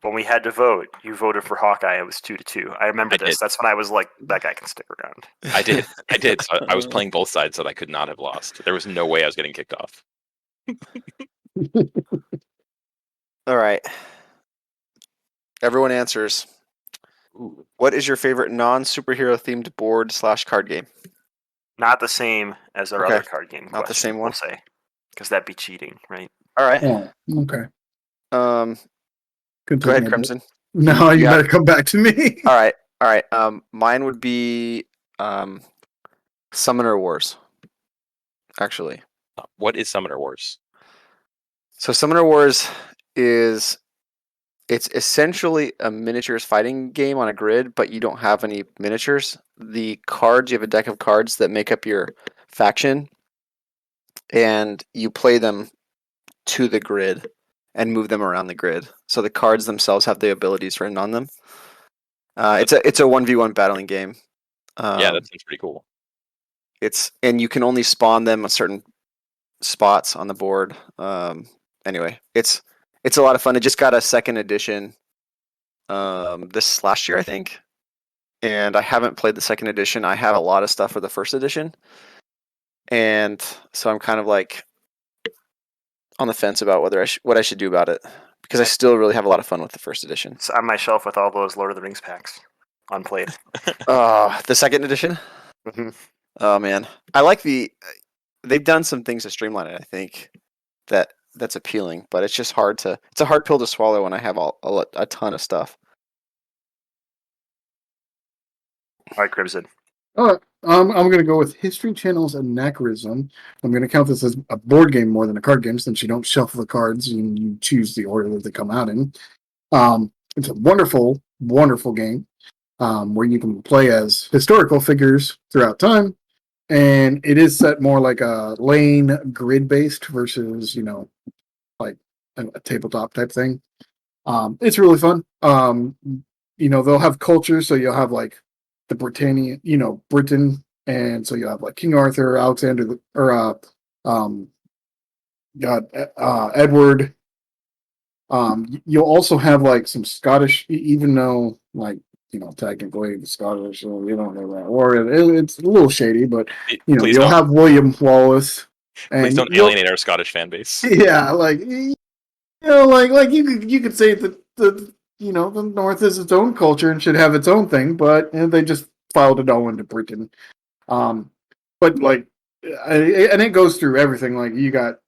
when we had to vote, you voted for Hawkeye. It was 2-2. I remember I this. did. That's when I was like, that guy can stick around. I did. So I was playing both sides so that I could not have lost. There was no way I was getting kicked off. All right. Everyone answers. Ooh. What is your favorite non-superhero themed board / card game? Not the same as our Okay. other card game. Not the question, same one? We'll say, because that'd be cheating, right? All right. Oh, okay. Couldn't Go take ahead, my vote. Crimson. No, you Yeah. better come back to me. All right. Mine would be Summoner Wars. Actually. What is Summoner Wars? So Summoner Wars it's essentially a miniatures fighting game on a grid, but you don't have any miniatures. The cards, you have a deck of cards that make up your faction, and you play them to the grid and move them around the grid. So the cards themselves have the abilities written on them. It's a 1v1 battling game. Yeah, that sounds pretty cool. And you can only spawn them at certain spots on the board. Anyway, it's a lot of fun. It just got a second edition this last year, I think. And I haven't played the second edition. I have a lot of stuff for the first edition. And so I'm kind of like on the fence about whether what I should do about it, because I still really have a lot of fun with the first edition. It's on my shelf with all those Lord of the Rings packs, unplayed. The second edition? Mhm. Oh man. I like they've done some things to streamline it, I think, that's appealing, but it's just it's a hard pill to swallow when I have a ton of stuff. All right, Crimson. All right. I'm going to go with History Channel's Anachronism. I'm going to count this as a board game more than a card game since you don't shuffle the cards and you choose the order that they come out in. It's a wonderful, wonderful game where you can play as historical figures throughout time. And it is set more like a lane grid based versus, like a tabletop type thing. It's really fun. They'll have culture, so you'll have like the Britannia, Britain, and so you'll have like King Arthur, Alexander, um, Edward. You'll also have like some Scottish, even though like technically the Scottish, so you don't know that, or it's a little shady, but Please you'll don't. have William Wallace, Please and don't alienate our Scottish fan base. yeah, like like you could say that the North is its own culture and should have its own thing, but they just filed it all into Britain. But like, and it goes through everything. Like you got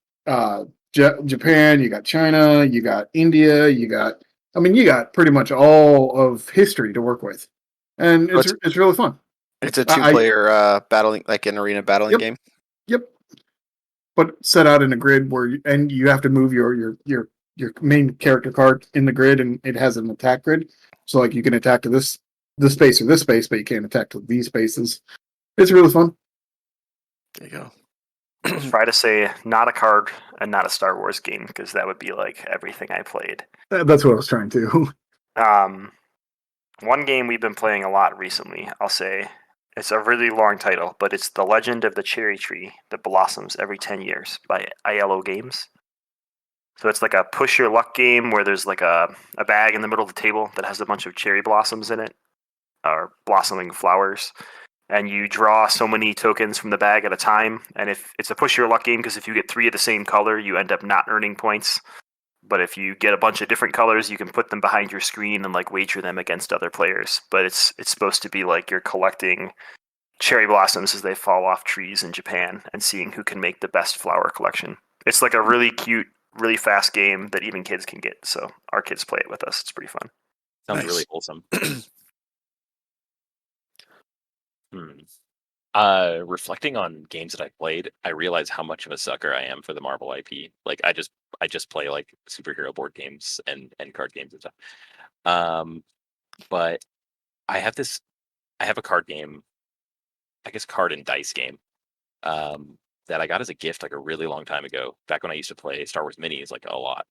Japan, you got China, you got India, you got pretty much all of history to work with, and it's really fun. It's a two-player battling, like an arena battling Yep. game. Yep. But set out in a grid and you have to move your main character card in the grid, and it has an attack grid. So like you can attack to this space or this space, but you can't attack to these spaces. It's really fun. There you go. Try to say not a card and not a Star Wars game because that would be like everything I played. That's what I was trying to. One game we've been playing a lot recently, I'll say, it's a really long title, but it's The Legend of the Cherry Tree that blossoms every 10 years by ILO Games. So it's like a push your luck game where there's like a bag in the middle of the table that has a bunch of cherry blossoms in it, or blossoming flowers. And you draw so many tokens from the bag at a time. And if it's a push your luck game, because if you get 3 of the same color, you end up not earning points. But if you get a bunch of different colors, you can put them behind your screen and like wager them against other players. But it's supposed to be like you're collecting cherry blossoms as they fall off trees in Japan and seeing who can make the best flower collection. It's like a really cute, really fast game that even kids can get. So our kids play it with us. It's pretty fun. Sounds Nice. really wholesome. Reflecting on games that I played, I realize how much of a sucker I am for the Marvel IP. Like I just play like superhero board games and card games and stuff. But I have a card game, I guess card and dice game, that I got as a gift like a really long time ago, back when I used to play Star Wars minis like a lot.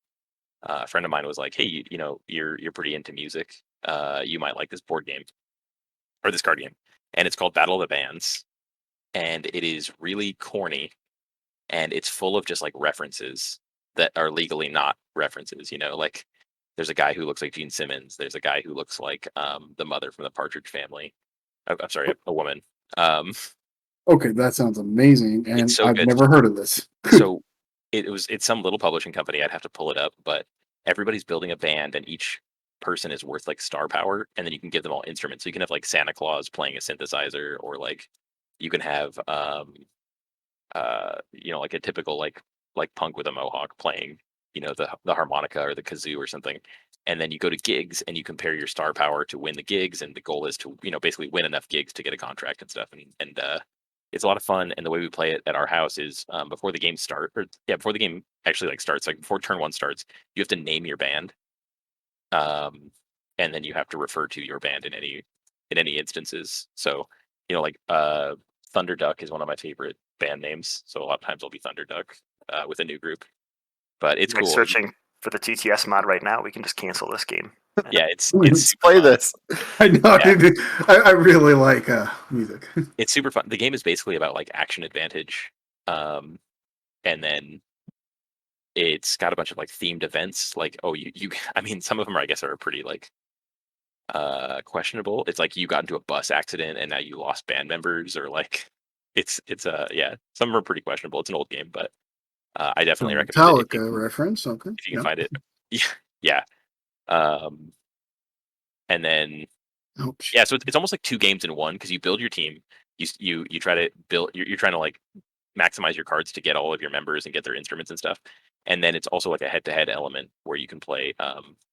A friend of mine was like, "Hey, you're pretty into music. You might like this board game or this card game." And it's called Battle of the Bands, and it is really corny, and it's full of just like references that are legally not references. Like there's a guy who looks like Gene Simmons. There's a guy who looks like the mother from the Partridge Family. I'm sorry, a woman. Um, Okay, that sounds amazing, and it's so I've good. never heard of this. So it's some little publishing company. I'd have to pull it up, but everybody's building a band, and each person is worth like star power, and then you can give them all instruments. So you can have like Santa Claus playing a synthesizer, or like you can have like a typical like punk with a mohawk playing the harmonica or the kazoo or something. And then you go to gigs and you compare your star power to win the gigs, and the goal is to basically win enough gigs to get a contract and stuff. And it's a lot of fun. And the way we play it at our house is before the game before the game actually like starts, like before turn 1 starts, you have to name your band, and then you have to refer to your band in any instances. So like Thunder Duck is one of my favorite band names, so a lot of times I'll be Thunder Duck with a new group. But it's Like cool. searching for the TTS mod right now, we can just cancel this game. Yeah, it's Let's super play fun. this. I know. Yeah. I really like music. It's super fun. The game is basically about like action advantage, and then it's got a bunch of like themed events. Like, oh, you I mean, some of them I guess are pretty like questionable. It's like you got into a bus accident and now you lost band members, or like it's yeah, some of them are pretty questionable. It's an old game, but I definitely recommend it Metallica reference. Okay, if you can find it. Yeah. And then Ouch. yeah, so it's almost like 2 games in one, because you build your team, you try to build, you're trying to like maximize your cards to get all of your members and get their instruments and stuff. And then it's also like a head-to-head element where you can play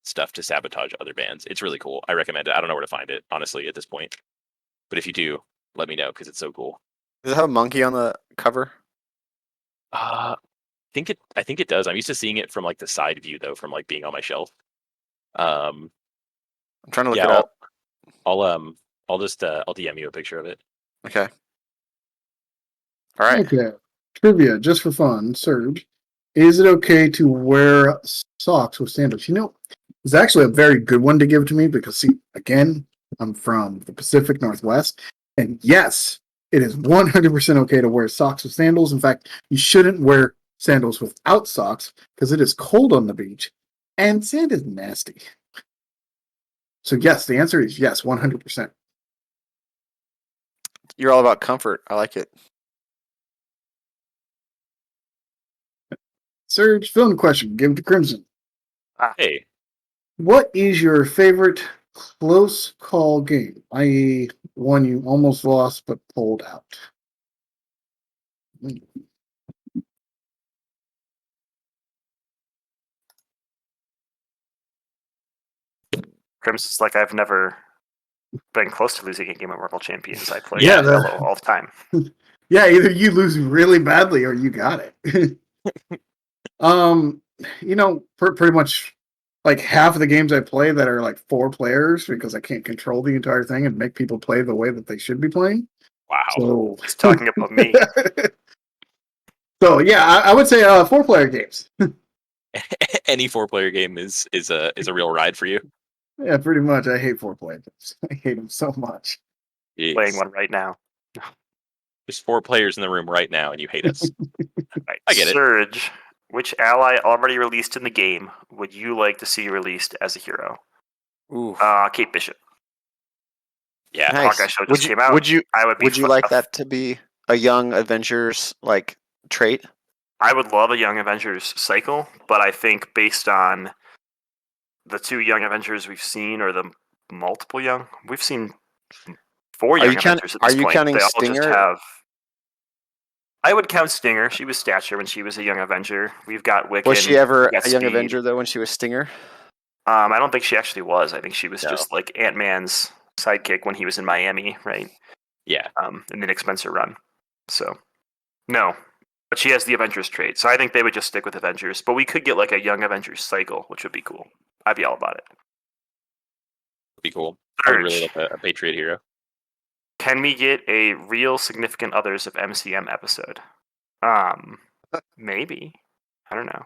stuff to sabotage other bands. It's really cool. I recommend it. I don't know where to find it, honestly, at this point. But if you do, let me know because it's so cool. Does it have a monkey on the cover? I think it does. I'm used to seeing it from like the side view though, from like being on my shelf. I'm trying to look Yeah, it up. I'll just I'll DM you a picture of it. Okay. All right. Okay. Trivia, just for fun. Serge, is it okay to wear socks with sandals? It's actually a very good one to give to me because, see, again, I'm from the Pacific Northwest. And yes, it is 100% okay to wear socks with sandals. In fact, you shouldn't wear sandals without socks because it is cold on the beach and sand is nasty. So, yes, the answer is yes, 100%. You're all about comfort. I like it. Serge, fill in the question. Give it to Crimson. Hey, What is your favorite close call game, i.e., one you almost lost but pulled out? Crimson's like, I've never been close to losing a game of Marvel Champions. I play Yeah, Yellow all the time. Yeah, either you lose really badly or you got it. Pretty much like half of the games I play that are like 4 players because I can't control the entire thing and make people play the way that they should be playing. wow. So He's talking about me. So yeah, I would say 4-player games. Any 4-player game is a real ride for you. Yeah, pretty much. I hate 4-player games. I hate them so much. Playing Jeez. one right now. There's 4 players in the room right now, and you hate us. Right. I get it. Surge, which ally already released in the game would you like to see released as a hero? Ooh. Kate Bishop. Yeah. Nice. Hawkeye show just came out. Would you I would be. would you like that to be a Young Avengers like trait? I would love a Young Avengers cycle, but I think based on the 2 Young Avengers we've seen, or the multiple we've seen 4 Are Young you count- Avengers at are this you point. counting They all Stinger? just have. I would count Stinger. She was Stature when she was a Young Avenger. We've got Wiccan. Was she ever we've got a Young Speed. Avenger though when she was Stinger? I don't think she actually was. I think she was No. just like Ant-Man's sidekick when he was in Miami, right? Yeah. In the Nick Spencer run. So, no. But she has the Avengers trait. So I think they would just stick with Avengers. But we could get like a Young Avengers cycle, which would be cool. I'd be all about it. Would be cool. I would really Surge. like a Patriot hero. Can we get a real significant others of MCM episode? Maybe. I don't know.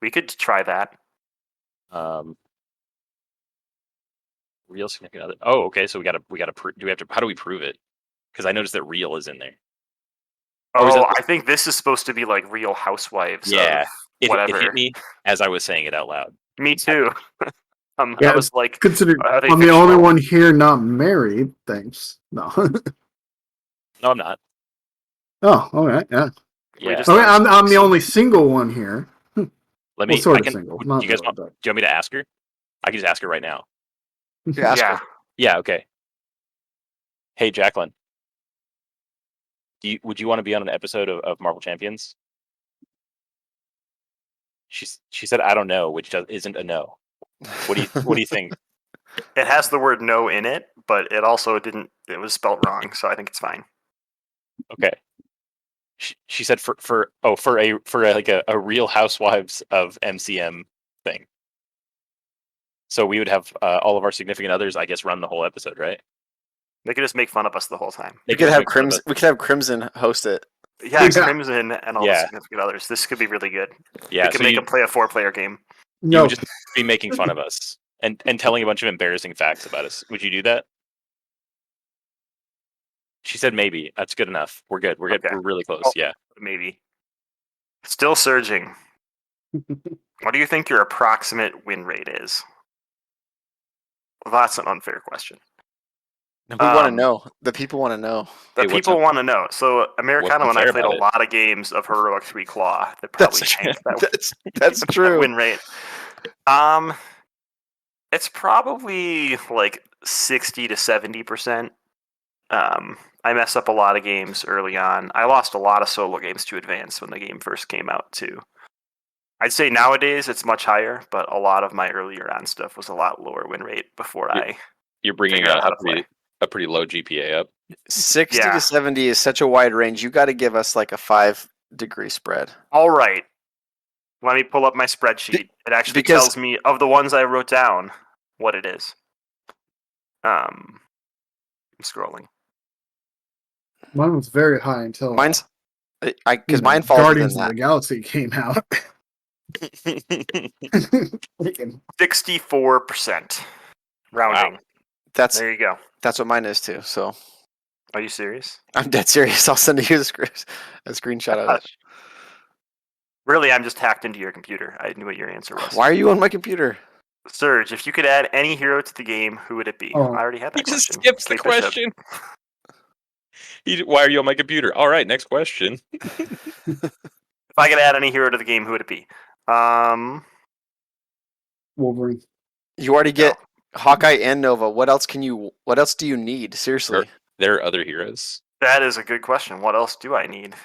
We could try that. Real significant other. Oh, okay. So we gotta do we have to? How do we prove it? Because I noticed that real is in there. Or is Oh, that- I think this is supposed to be like Real Housewives. Yeah. Of It whatever. hit me as I was saying it out loud. Me too. Yeah, I was like, Consider are they I'm the only fictional? one here not married. Thanks. No. No, I'm not. Oh, all right. Yeah. We Yeah. just Okay, learned I'm the some- only single one here. Let me. Well, sort I of can. single. Do Not you guys really, want? Do you want me to ask her? I can just ask her right now. Yeah, ask Yeah. her. Yeah. Okay. Hey, Jacqueline. Would you want to be on an episode of Marvel Champions? She said I don't know, which isn't a no. What do you think? It has the word no in it, but it also didn't. It was spelled wrong, so I think it's fine. Okay. She said for a Real Housewives of MCM thing. So we would have all of our significant others, I guess, run the whole episode, right? They could just make fun of us the whole time. We could have Crimson. We could have Crimson host it. Yeah, Yeah. Crimson and all the Yeah. significant others. This could be really good. Yeah. We could So make you them play a 4-player game. No. would just be making fun of us and telling a bunch of embarrassing facts about us. Would you do that? She said maybe. That's good enough. We're good. We're good. Okay. We're really close. Oh. Yeah. Maybe. Still surging. What do you think your approximate win rate is? Well, that's an unfair question. We want to Um, know. The people want to know. The Hey, what's people want to know. So Amerikano and I unfair played a about it? lot of games of Heroic 3 Claw that probably That's tanked that, that's that true. win rate. It's probably like 60 to 70%. I mess up a lot of games early on. I lost a lot of solo games to Advance when the game first came out too. I'd say nowadays it's much higher, but a lot of my earlier on stuff was a lot lower win rate before Yeah. I You're bringing figure out how to a a pretty low GPA up. 60 Yeah. to 70 is such a wide range. You got to give us like a 5-degree spread. All right. Let me pull up my spreadsheet. It actually because- tells me of the ones I wrote down what it is. I'm scrolling. Mine was very high until Mine's because mine falls Guardians within of that. the Galaxy came out. 64%. Rounding. That's There you go. that's what mine is too. So Are you serious? I'm dead serious. I'll send you a screenshot of it. Really, I'm just hacked into your computer. I knew what your answer was. Why are you on my computer? Surge, if you could add any hero to the game, who would it be? Oh. I already had that He just question. skips the Kate Bishop. question. Why are you on my computer? All right, next question. If I could add any hero to the game, who would it be? Wolverine. You already get Hawkeye and Nova. What else do you need? Seriously. There are other heroes. That is a good question. What else do I need?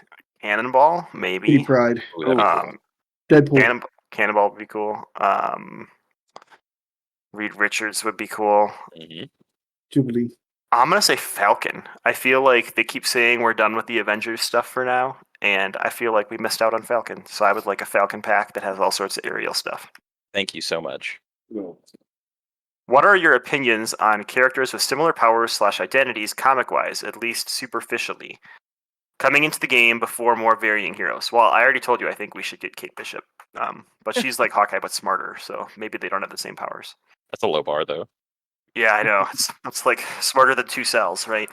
Cannonball, Kitty maybe. Pride. Ooh, that'd be cool. Deadpool. Cannonball would be cool. Reed Richards would be cool. Mhm. Jubilee. I'm gonna say Falcon. I feel like they keep saying we're done with the Avengers stuff for now, and I feel like we missed out on Falcon. So I would like a Falcon pack that has all sorts of aerial stuff. Thank you so much. What are your opinions on characters with similar powers / identities comic-wise, at least superficially, coming into the game before more varying heroes? Well, I already told you I think we should get Kate Bishop, but she's like Hawkeye but smarter, so maybe they don't have the same powers. That's a low bar, though. Yeah, I know. It's like smarter than 2 cells, right?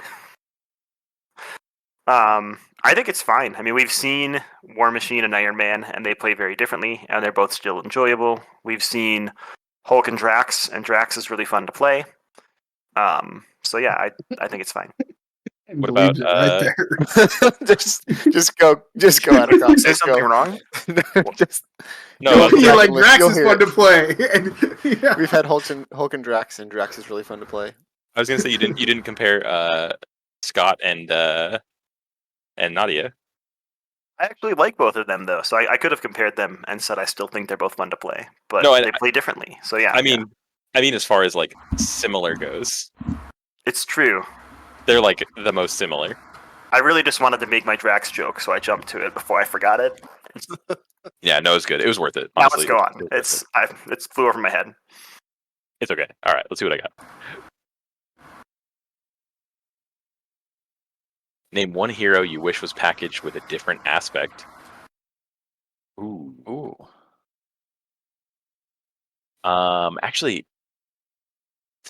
I think it's fine. I mean, we've seen War Machine and Iron Man, and they play very differently, and they're both still enjoyable. We've seen Hulk and Drax is really fun to play. So yeah, I think it's fine. What about, right there? just go Attercop. Say something wrong? Just No, Go that's- with You're like You'll Drax is hear fun it. to play. And, yeah. we've had Hulk and Drax, and Drax is really fun to play. I was gonna say you didn't compare Scott and Nadia. I actually like both of them though, so I could have compared them and said I still think they're both fun to play, but No, they play differently. So yeah, I mean, as far as like similar goes, it's true. they're like the most similar. I really just wanted to make my Drax joke, so I jumped to it before I forgot it. Yeah, no, it's good. It was worth it. Now Honestly, let's go on. It was worth it. It's flew over my head. It's okay. All right, let's see what I got. Name one hero you wish was packaged with a different aspect. Ooh. Actually,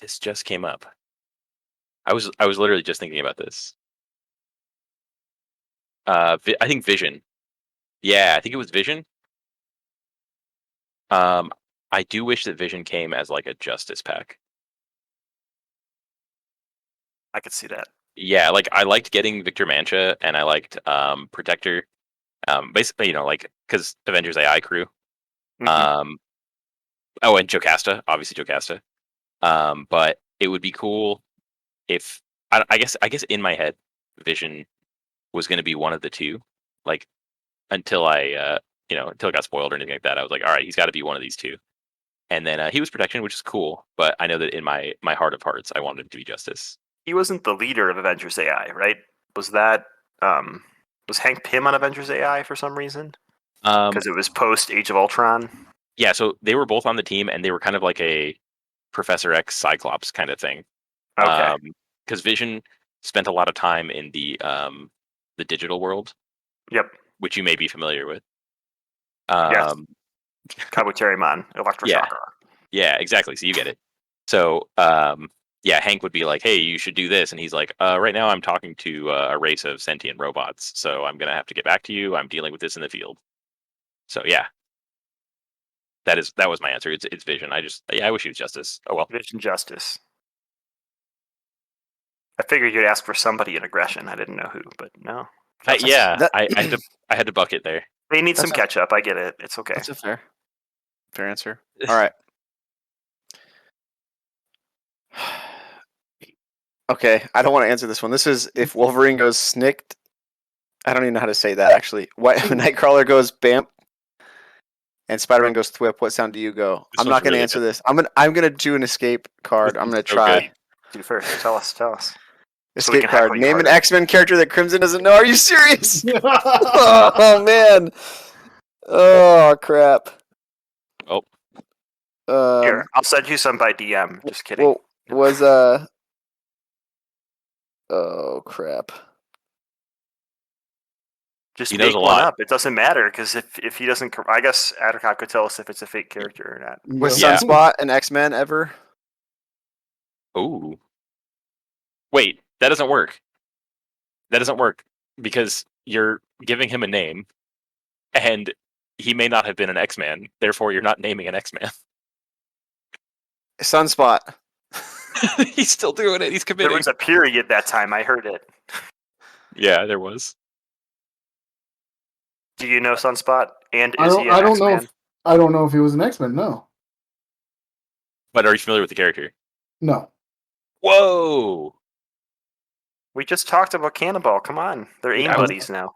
this just came up. I was literally just thinking about this. I think Vision. Yeah, I think it was Vision. I do wish that Vision came as like a Justice pack. I could see that. Yeah, like I liked getting Victor Mancha and I liked Protector. Basically, like because Avengers AI crew. Mhm. Oh, and Jocasta, obviously Jocasta. But it would be cool if I guess in my head, Vision was going to be one of the two. Like until I until it got spoiled or anything like that, I was like, all right, he's got to be one of these two. And then he was Protection, which is cool. But I know that in my heart of hearts, I wanted him to be Justice. He wasn't the leader of Avengers AI, right? Was that was Hank Pym on Avengers AI for some reason? Because it was post Age of Ultron. Yeah, so they were both on the team, and they were kind of like a Professor X Cyclops kind of thing. Okay. Because Vision spent a lot of time in the digital world. Yep. Which you may be familiar with. Yes. Kabuterimon, Electroshocker. Yeah, exactly. So you get it. So yeah, Hank would be like, "Hey, you should do this," and he's like, "Right now, I'm talking to a race of sentient robots, so I'm gonna have to get back to you. I'm dealing with this in the field." So yeah, that was my answer. It's Vision. I wish he was Justice. Oh well. Vision Justice. I figured you'd ask for somebody in aggression. I didn't know who, but no. I That- had to bucket there. They need some That's catch up. I get it. It's okay. That's a fair answer. All right. Okay, I don't want to answer this one. This is if Wolverine goes snicked. I don't even know how to say that actually. What Nightcrawler goes bamp, and Spider-Man goes thwip. What sound do you go? This I'm one's not going to really answer good. this. I'm gonna do an escape card. I'm going to So try. good. Do first. Tell us. So we Escape can heckle card. you Name an harder. X-Men character that Crimson doesn't know. Are you serious? Oh man. Oh crap. Oh, Here, Um. I'll send you some by DM. Just kidding. Well, was Oh crap. Just he knows make a one lot. up. It doesn't matter because if he doesn't, I guess Attercop could tell us if it's a fake character or not. Was Yeah. Sunspot an X-Men ever? Ooh. Wait, that doesn't work. That doesn't work because you're giving him a name, and he may not have been an X-Man. Therefore, you're not naming an X-Man. Sunspot. He's still doing it. He's There committing. was a period that time. I heard it. Yeah, there was. Do you know Sunspot? And I is don't. he an I don't know. X-Man? I don't know if he was an X-Men. No. But are you familiar with the character? No. Whoa! We just talked about Cannonball. Come on, they're aim I was- buddies now.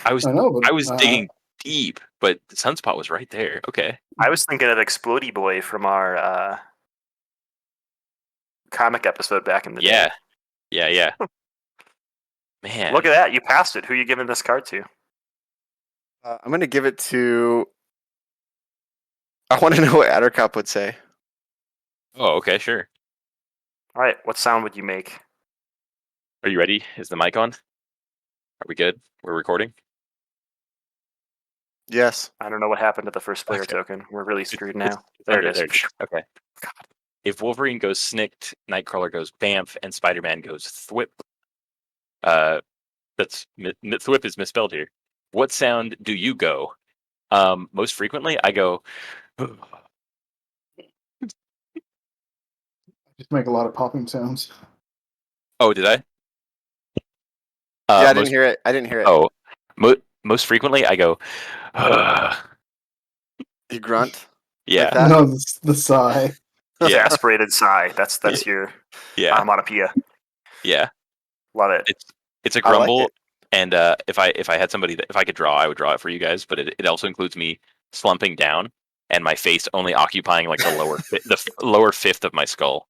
I was I know, but digging deep, but Sunspot was right there. Okay. I was thinking of Explodey Boy from our comic episode back in the day. Yeah. Man. Look at that. You passed it. Who are you giving this card to? I'm gonna give it to. I want to know what Attercop would say. Oh, okay, sure. All right. What sound would you make? Are you ready? Is the mic on? Are we good? We're recording? Yes. I don't know what happened to the first player Okay. token. We're really screwed It's- now. There Okay, it is. Okay. If Wolverine goes snicked, Nightcrawler goes bamf, and Spider-Man goes thwip. Thwip is misspelled here. What sound do you go? Most frequently, I go. just make a lot of popping sounds. Oh, did I? Yeah, I most, didn't hear it. I didn't hear it. Oh, most frequently, I go. You grunt. Yeah, Like that? No, the sigh. yeah, Exasperated sigh. That's your yeah, onomatopoeia. yeah. Love it. It's a I like grumble, it. and if I had somebody that if I could draw, I would draw it for you guys. But it also includes me slumping down and my face only occupying like the lower fifth of my skull.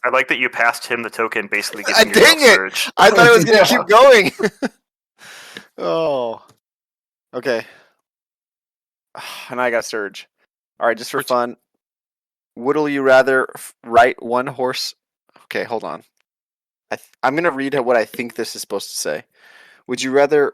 I like that you passed him the token, basically Ah, giving dang yourself it! Surge. I thought I was gonna Yeah. keep going. Oh. Okay. And I got Surge. All right, just for Which- fun. Would you rather write one horse? Okay, hold on. I'm gonna read what I think this is supposed to say. Would you rather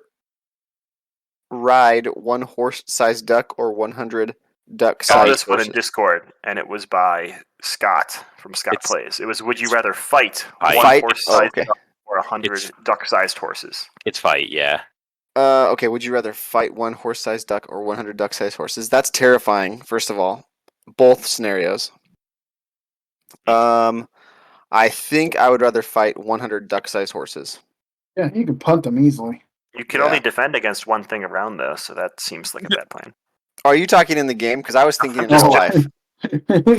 ride one horse-sized duck or 100 Saw duck-sized this one in horses? Discord, and it was by Scott from Scott It's- Plays. It was, would you rather fight Fight. one Fight? horse-sized Oh, okay. duck or 100 It's- duck-sized horses? It's fight, yeah. Okay, would you rather fight one horse-sized duck or 100 duck-sized horses? That's terrifying, first of all. Both scenarios. I think I would rather fight 100 duck-sized horses. Yeah, you can punt them easily. You can Yeah. only defend against one thing around, though, so that seems like a bad plan. Are you talking in the game? Because I was thinking in Just real Oh. life.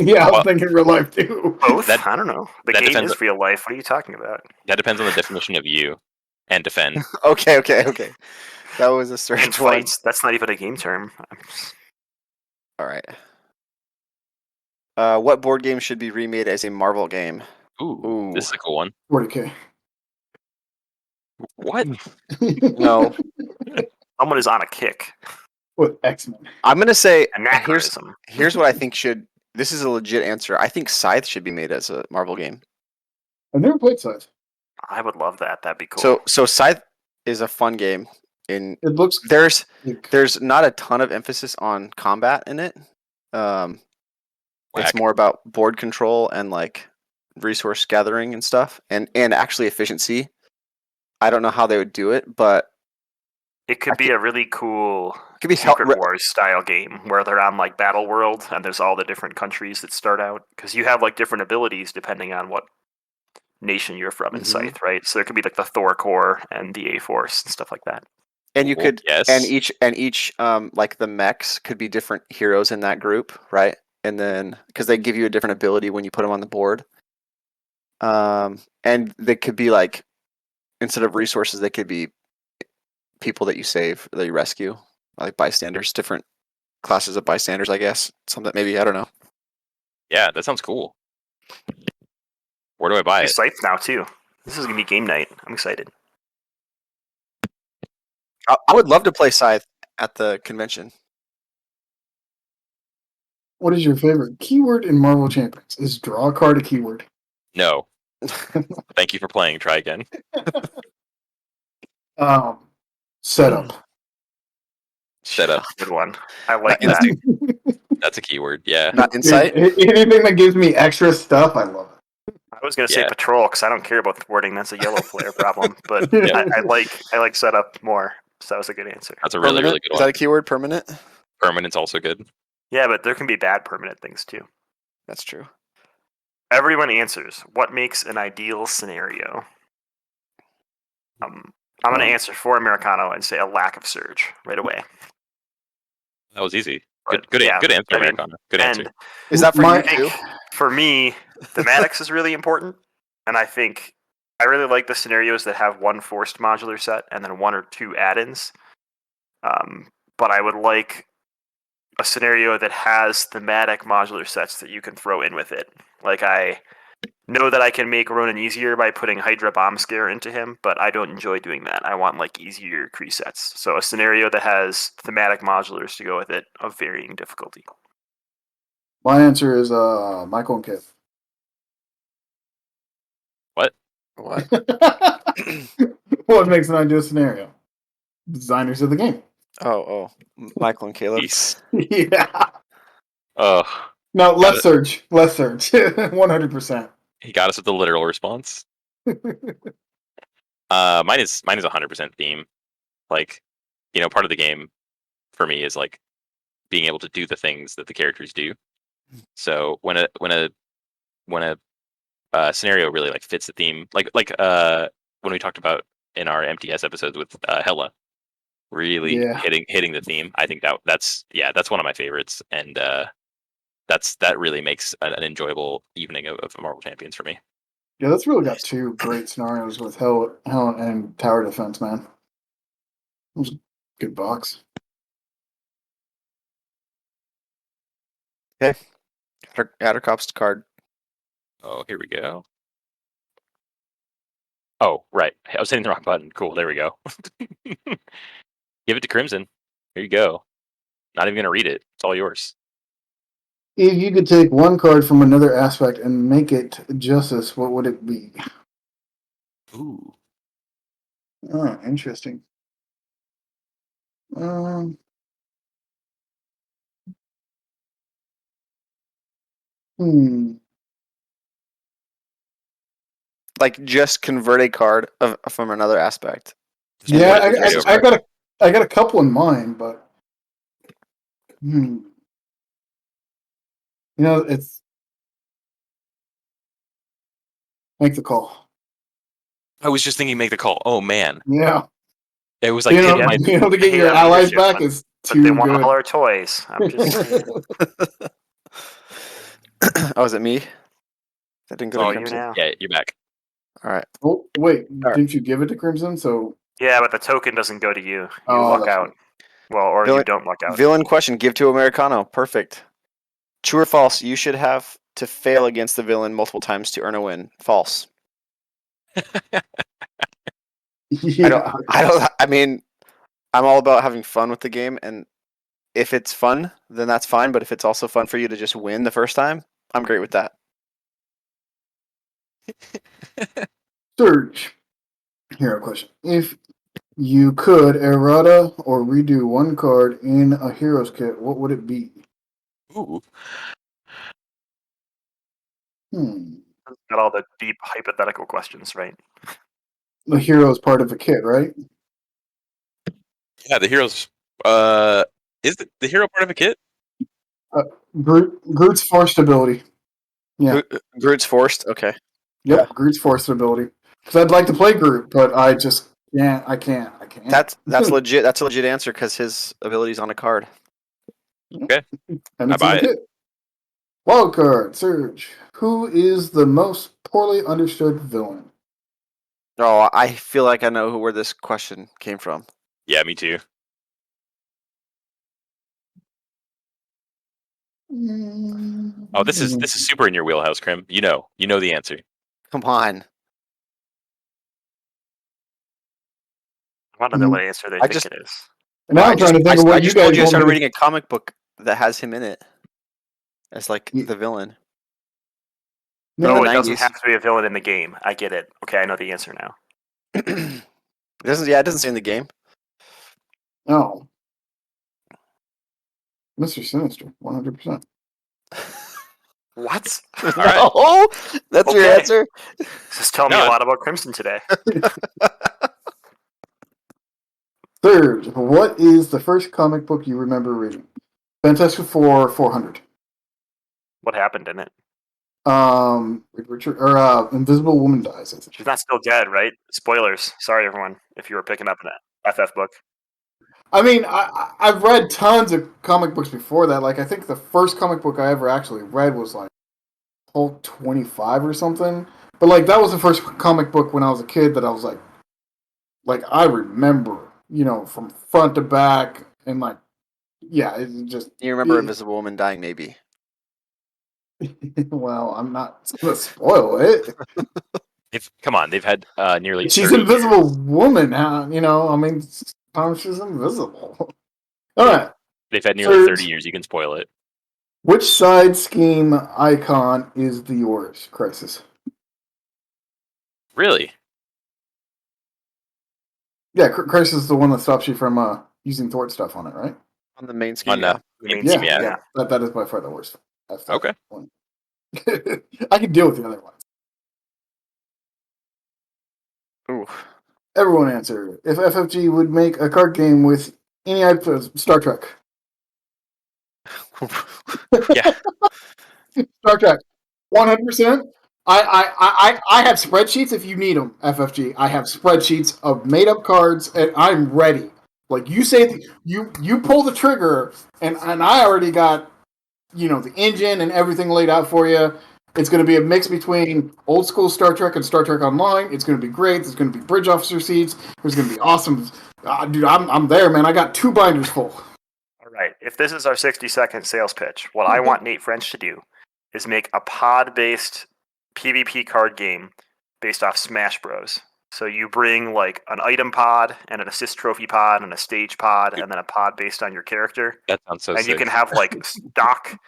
Yeah, I was Well- thinking real life too. Both? That- I don't know. The that game depends- is real life. What are you talking about? That depends on the definition of you and defend. Okay. That was a And strange one. fights. That's not even a game term. All right. What board game should be remade as a Marvel game? Ooh, this is a cool one. 40K. What? No. Someone is on a kick. With X-Men. I'm gonna say here's Anachronism. here's what I think should. This is a legit answer. I think Scythe should be made as a Marvel game. I've never played Scythe. I would love that. That'd be cool. So Scythe is a fun game. It looks There's not a ton of emphasis on combat in it. It's Whack. more about board control and like resource gathering and stuff, and actually efficiency. I don't know how they would do it, but it could be a really cool it could be Secret Wars style game where they're on like Battle World and there's all the different countries that start out because you have like different abilities depending on what nation you're from in Mhm. Scythe, right? So there could be like the Thor Corps and the A Force and stuff like that. and you Cool. could Yes. and each like the mechs could be different heroes in that group, right? And then because they give you a different ability when you put them on the board, and they could be like instead of resources, they could be people that you save, that you rescue, like bystanders, different classes of bystanders, I guess. Something maybe I don't know. Yeah, that sounds cool. Where do I buy There's it? Scythe now too. This is gonna be game night. I'm excited. I would love to play Scythe at the convention. What is your favorite keyword in Marvel Champions? Is draw a card a keyword? No. Thank you for playing. Try again. Setup. Setup. Good one. I like Not that. That's a keyword. Yeah. Not insight. Anything that gives me extra stuff, I love I was gonna say Yeah. patrol because I don't care about thwarting. That's a yellow player problem. But it. I like setup more. So that was a good answer. That's a really, really Permanent? good Is that one. a keyword? Permanent? Permanent's also good. Yeah, but there can be bad permanent things too. That's true. Everyone answers. What makes an ideal scenario? I'm gonna answer for Americano and say a lack of surge right away. That was easy. But, Good yeah, answer, I mean, Americano. Good and answer. Is that for My- you too? for me, thematics is really important, and I think I really like the scenarios that have one forced modular set and then one or two add-ins. But I would like a scenario that has thematic modular sets that you can throw in with it. Like I know that I can make Ronan easier by putting Hydra Bomb Scare into him, but I don't enjoy doing that. I want like easier Kree sets. So a scenario that has thematic modulars to go with it of varying difficulty. My answer is Michael and Kip. What? What? What makes an ideal scenario? Designers of the game. Oh, Michael and Caleb. Jeez. Yeah. Oh, No, Got less it. surge. Less surge. 100%. he got us with the literal response. Mine is 100% theme. Like, part of the game for me is like being able to do the things that the characters do. So when a scenario really like fits the theme, like when we talked about in our MTS episodes with Hella, really Yeah. hitting the theme. I think that's one of my favorites, and that really makes an enjoyable evening of Marvel Champions for me. Yeah, that's really got two great scenarios with Hell and Tower Defense, man. It was a good box. Okay. Attercop's card. Oh, here we go. Oh, right. I was hitting the wrong button. Cool. There we go. Give it to Crimson. Here you go. Not even gonna read it. It's all yours. If you could take one card from another aspect and make it justice, what would it be? Ooh. Oh, interesting. Hmm. Like just convert a card from another aspect. Yeah, What is the I got a couple in mind, but it's make the call. I was just thinking, make the call. Oh man, Yeah, it was like hitting my. to get hate your our allies leadership, back but- is But too they want good. all our toys. I'm just saying. Oh, is it me? That didn't go It's to all you Crimson. now. Yeah, you're back. All right. Oh wait, All right. didn't you give it to Crimson? So Yeah, but the token doesn't go to you. You Oh, luck that's out. right. Well, or you Villain- don't luck out. Villain question. Give to Americano. Perfect. True or false? You should have to fail against the villain multiple times to earn a win. False. yeah, I mean, I'm all about having fun with the game, and if it's fun, then that's fine. But if it's also fun for you to just win the first time, I'm great with that. Surge. Hero question: if you could errata or redo one card in a hero's kit, what would it be? Ooh. Got all the deep hypothetical questions, right? The hero is part of a kit, right? Yeah, the hero's. Is the hero part of a kit? Groot's forced ability. Yeah. Groot's forced. Okay. Yep, Groot's forced ability. Because I'd like to play Groot, but I just can't. I can't. That's legit. That's a legit answer because his ability's on a card. Okay. And it's I buy in the kit. Wild card, Surge. Who is the most poorly understood villain? Oh, I feel like I know where this question came from. Yeah, me too. Oh, this is super in your wheelhouse, Krim. You know the answer. Come on. want to know what answer they I think just- it is. And now I'm trying to think of what I you just guys told you I want started me reading a comic book that has him in it as like Ye- the villain. No, in No, the it doesn't 90s. have to be a villain in the game. I get it. Okay, I know the answer now. It doesn't say in the game. No. Mr. Sinister, 100%. What? right. No, that's your Okay. answer. This is telling me a No. lot about Crimson today. Third, what is the first comic book you remember reading? Fantastic Four 400. What happened in it? Invisible Woman dies, I think. She's not still dead, right? Spoilers. Sorry, everyone, if you were picking up an FF book. I mean, I've read tons of comic books before that. Like, I think the first comic book I ever actually read was like Hulk 25 or something. But like, that was the first comic book when I was a kid that I was like I remember, from front to back, and like, yeah, it just. You remember Invisible Woman dying, maybe? Well, I'm not gonna spoil it. Come on, they've had nearly. She's 30 Invisible years. Woman, I mean, sometimes she's invisible. All right. They've had nearly Third. 30 years. You can spoil it. Which side scheme icon is the yours, Crisis? Really? Yeah, Crisis is the one that stops you from using Thwart stuff on it, right? On the main screen. On Yeah. The main Yeah, team, yeah. That is by far the worst. That's that Okay. one. I can deal with the other ones. Ooh. Everyone answer. If FFG would make a card game with any type of Star Trek. Yeah. Star Trek. 100%. I have spreadsheets if you need them, FFG. I have spreadsheets of made up cards, and I'm ready. Like, you say, you pull the trigger, and I already got, the engine and everything laid out for you. It's going to be a mix between old school Star Trek and Star Trek Online. It's going to be great. There's going to be bridge officer seats. There's going to be awesome. Dude, I'm there, man. I got 2 binders full. All right. If this is our 60-second sales pitch, what I want Nate French to do is make a pod-based PvP card game based off Smash Bros. So you bring like an item pod and an assist trophy pod and a stage pod and then a pod based on your character. That sounds so And sick. you can have like stock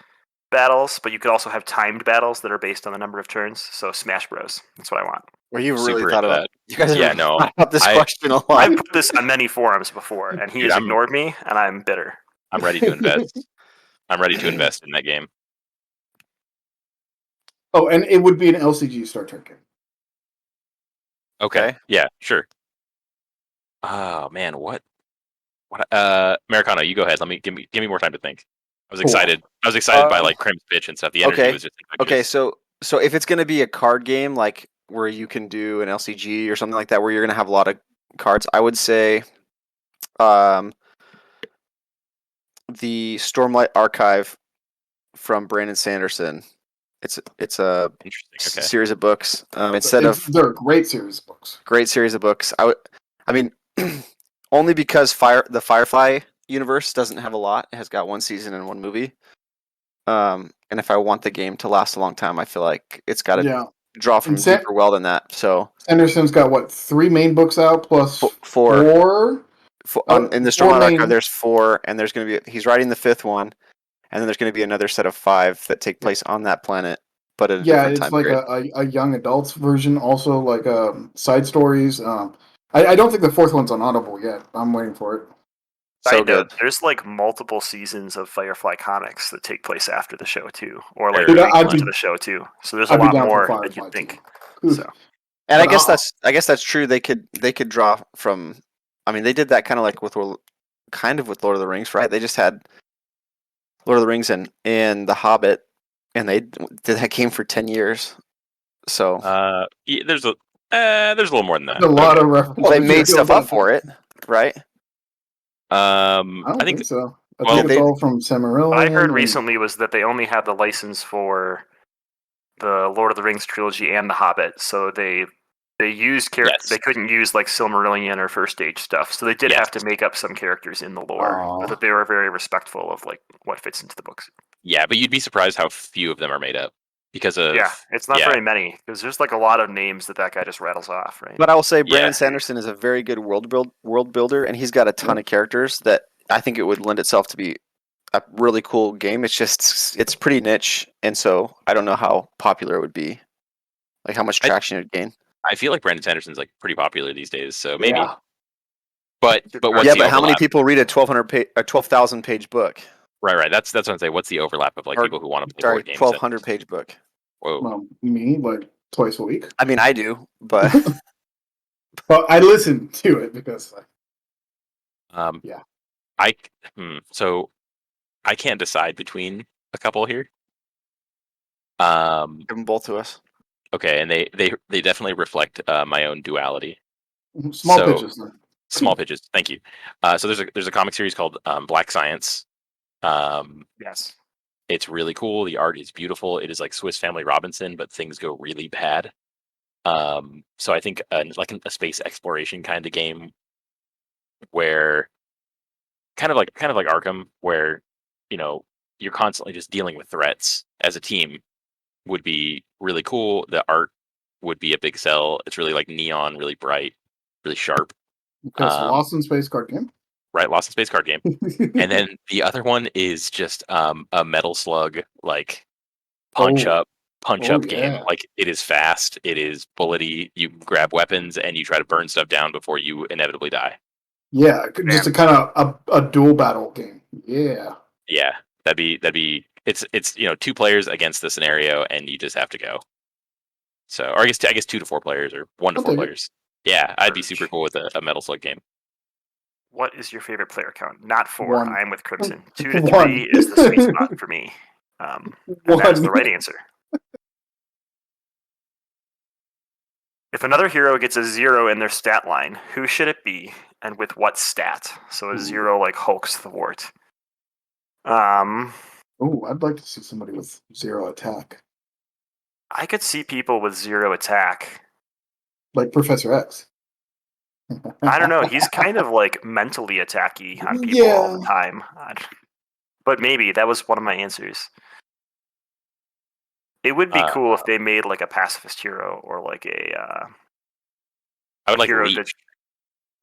battles, but you could also have timed battles that are based on the number of turns. So Smash Bros. That's what I want. Well, you've Super really thought into about. that. You guys have Yeah, no, thought about this I- question a lot. I've put this on many forums before, and he Dude, has I'm- ignored me, and I'm bitter. I'm ready to invest. I'm ready to invest in that game. Oh, and it would be an LCG Star Trek game. Okay. Yeah, sure. Oh man, what? Amerikano, you go ahead. Give me more time to think. I was Cool. excited. I was excited by like Crim's pitch and stuff. The energy Okay. was just Okay, infectious. so if it's going to be a card game, like where you can do an LCG or something like that, where you're going to have a lot of cards, I would say, the Stormlight Archive from Brandon Sanderson. It's a Interesting. Okay. series of books. They're a great series of books. Great series of books. I mean, only because the Firefly universe doesn't have a lot. It has got 1 season and 1 movie. And if I want the game to last a long time, I feel like it's got to draw from deeper well than that. So Sanderson's got 3 main books out plus 4. In the Stormlight main- Archive, there's 4, and there's going to be. He's writing the 5th one, and then there's going to be another set of 5 that take place on that planet, but at a different it's time like period. a young adults version, also like side stories. I don't think the 4th one's on Audible yet. I'm waiting for it. So Side note, good. there's like multiple seasons of Firefly comics that take place after the show too, or like Dude, equal to the show too. So there's a I'd be lot down for more Firefly than you too. think. Oof. So And I But guess that's true. They could draw from. I mean, they did that kind of like with Lord of the Rings, right? They just had Lord of the Rings and The Hobbit, and they did that game for 10 years. So Yeah, there's a little more than that. There's a lot of references. well, they made stuff up for it, right? I don't think so. I think it's all from Silmarillion. what I heard recently was that they only had the license for the Lord of the Rings trilogy and the Hobbit, so they used characters. Yes. They couldn't use like Silmarillion or First Age stuff, so they did have to make up some characters in the lore, but that they were very respectful of like what fits into the books. Yeah, but you'd be surprised how few of them are made up. because of Yeah, it's not yeah. very many because there's like a lot of names that guy just rattles off, right? But I will say Yeah. Brandon Sanderson is a very good world builder, and he's got a ton of characters that I think it would lend itself to be a really cool game. It's pretty niche, and so I don't know how popular it would be, like how much traction it would gain. I feel like Brandon Sanderson's like pretty popular these days, so maybe. Yeah. But what's Yeah, the but how many overlap? people read a 12,000 page book? Right. That's what I'm saying. What's the overlap of like Or, people who want to play sorry, board games? 1,200 page book. Whoa. Well, me, like twice a week. I mean, I do, but But I listen to it because yeah. So I can't decide between a couple here. give them both to us. Okay, and they definitely reflect my own duality. Small So- pitches. Then. Small pitches. Thank you. So there's a comic series called Black Science. Yes. It's really cool. The art is beautiful. It is like Swiss Family Robinson, but things go really bad. So I think like a space exploration kind of game, where kind of like Arkham, where you're constantly just dealing with threats as a team, would be really cool. The art would be a big sell. It's really like neon, really bright, really sharp. Okay, so Lost in Space card game. Right, Lost in Space card game. And then the other one is just a Metal Slug like punch up game. yeah. Like it is fast, it is bullety. You grab weapons and you try to burn stuff down before you inevitably die. Yeah, just a kind of a dual battle game. Yeah. Yeah, that'd be it's 2 players against the scenario and you just have to go. So, or I guess 2 to 4 players or 1 to I'll 4 take it. players. Yeah, I'd be super cool with a Metal Slug game. What is your favorite player count? Not 4. One. I'm with Crimson. 2 to 3 One. is the sweet spot for me. And that is the right answer. If another hero gets a 0 in their stat line, who should it be, and with what stat? So a 0 like Hulk's thwart. Oh, I'd like to see somebody with 0 attack, I could see people with 0 attack. like Professor X. I don't know. He's kind of like mentally attacky on people all the time. But maybe that was one of my answers. It would be cool if they made like a pacifist hero or like I would like hero Leech.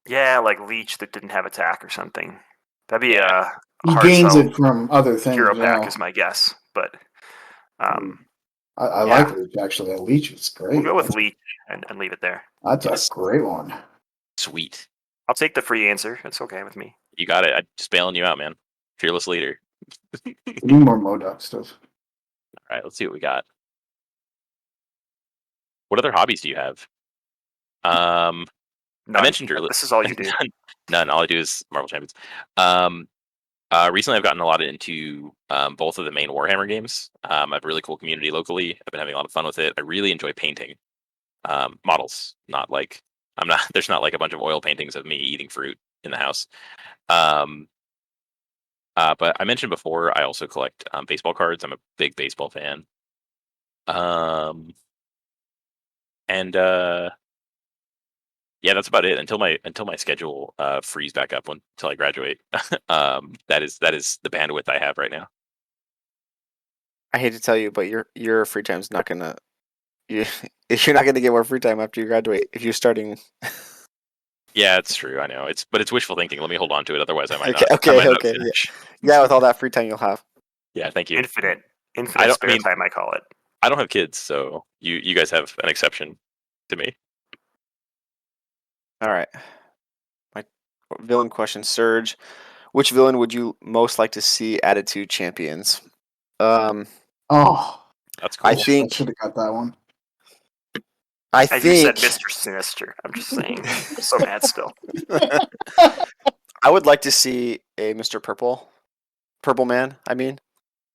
like Leech that didn't have attack or something. That'd be a He hard gains sell. it from other things. Hero yeah. pack is my guess, but I like Leech actually. That Leech is great. we'll go with Leech and leave it there. That's Yes. a great one. Sweet. I'll take the free answer. It's okay with me. You got it. I'm just bailing you out, man. Fearless leader. We need more Modoc stuff. All right, let's see what we got. What other hobbies do you have? I None. mentioned earlier. This is all you do. None. All I do is Marvel Champions. Recently, I've gotten a lot into both of the main Warhammer games. I have a really cool community locally. I've been having a lot of fun with it. I really enjoy painting models. Not like There's not like a bunch of oil paintings of me eating fruit in the house. But I mentioned before, I also collect baseball cards. I'm a big baseball fan. Yeah, that's about it until my schedule frees back up until I graduate. That is the bandwidth I have right now. I hate to tell you, but your free time's not gonna you're not gonna get more free time after you graduate if you're starting. Yeah, it's true. I know it's wishful thinking. Let me hold on to it, otherwise I might Okay, not. I might not yeah. finish. Yeah, with all that free time you'll have. Yeah, thank you. Infinite don't- spare I mean- time, I call it. I don't have kids, so you guys have an exception to me. All right. My villain question, Surge. Which villain would you most like to see added to Champions? Oh, That's cool. I think should have got that one. I As you said, think Mr. Sinister. I'm just saying. I'm so mad still. I would like to see a Mr. Purple Man, I mean.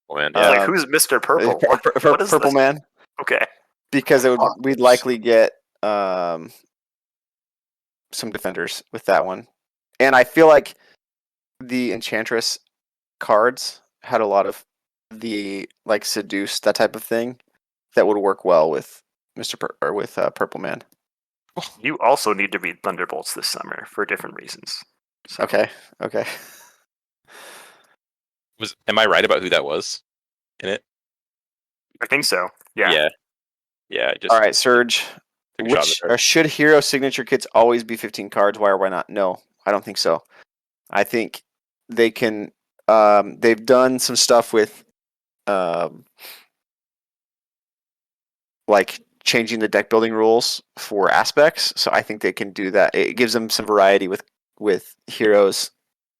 Oh, man, Like, yeah. who's Mr. Purple? What is Purple this? Man. Okay. Because Oh, we'd likely get some defenders with that one. And I feel like the Enchantress cards had a lot of the like seduce, that type of thing that would work well with Purple Man. You also need to read Thunderbolts this summer for different reasons. So, Okay. Am I right about who that was in it? I think so. Yeah. Yeah. Just All right, Surge. took a shot in the dark. Should hero signature kits always be 15 cards? Why or why not? No, I don't think so. I think they can. They've done some stuff with, like changing the deck building rules for aspects. So I think they can do that. It gives them some variety with heroes,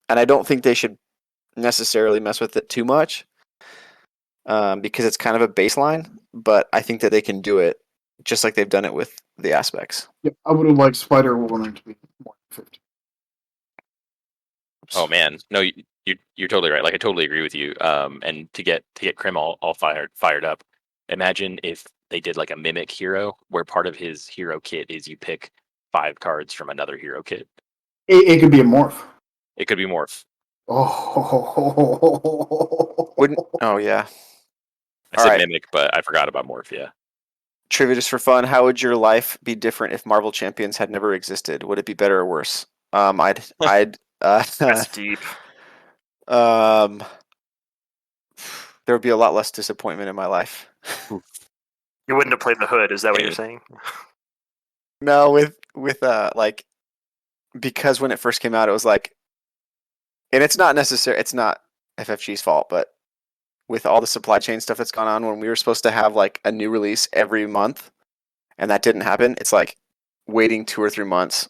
and I don't think they should necessarily mess with it too much, because it's kind of a baseline. But I think that they can do it just like they've done it with the aspects. Yeah, I would have liked Spider Woman to be more than 50. Oh man, no, you're totally right. Like I totally agree with you. And to get Krim all fired up. Imagine if they did like a mimic hero where part of his hero kit is you pick 5 cards from another hero kit. It could be a morph. It could be morph. Oh, Wouldn't? Oh yeah. I All said right. mimic, but I forgot about morph. Yeah. Trivia just for fun. How would your life be different if Marvel Champions had never existed? Would it be better or worse? I'd That's deep. there would be a lot less disappointment in my life. You wouldn't have played the hood. Is that what you're saying? No, with like, because when it first came out, it was like, and it's not FFG's fault, but with all the supply chain stuff that's gone on, when we were supposed to have like a new release every month, and that didn't happen, it's like waiting 2 or 3 months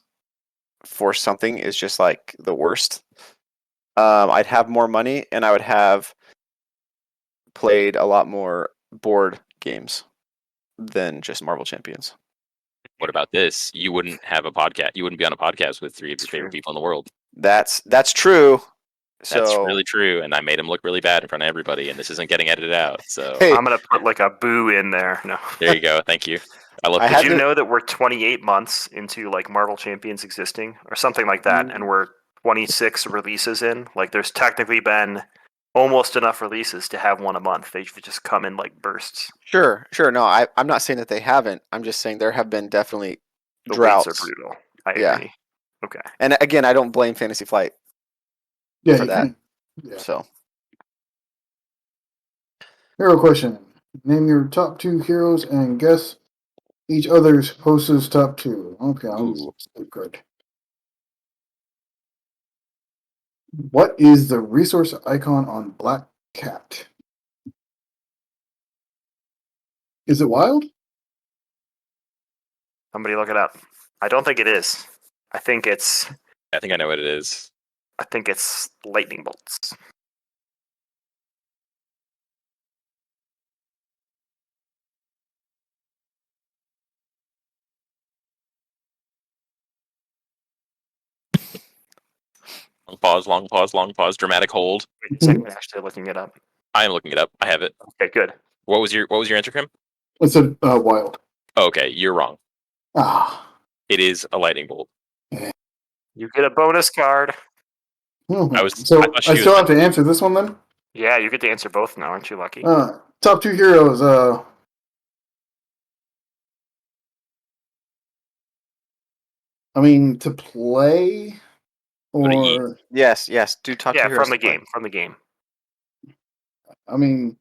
for something is just like the worst. I'd have more money, and I would have played a lot more board games than just Marvel Champions. What about this? You wouldn't have a podcast. You wouldn't be on a podcast with 3 of your favorite people in the world. That's true. That's So really true, and I made him look really bad in front of everybody, and this isn't getting edited out. So hey, I'm gonna put like a boo in there. No. there you go. Thank you. I love. I Did had you to- know that we're 28 months into like Marvel Champions existing or something like that, and we're 26 releases in? Like, there's technically been almost enough releases to have one a month. They've just come in like bursts. Sure. No, I'm not saying that they haven't. I'm just saying there have been definitely The droughts. waits are brutal. I Yeah. agree. Okay. And again, I don't blame Fantasy Flight yeah, for you that. can. Yeah. So Hero question. Name your top 2 heroes and guess each other's host's top 2. Okay, Ooh. good. What is the resource icon on Black Cat? Is it wild? Somebody look it up. I don't think it is. I think it's I think I know what it is. lightning bolts. Long pause. Dramatic hold. Wait a second, actually looking it up. I am looking it up. I have it. Okay, good. What was your answer, Krim? It's a wild. Oh, okay, you're wrong. Ah. It is a lightning bolt. You get a bonus card. Mhm. I was- So I thought she I was- still have to answer this one then? Yeah, you get to answer both now. Aren't you lucky? Top 2 heroes. I mean, to play Go to E. or yes. Do talk Yeah, to heroes from the to play. game. From the game. I mean,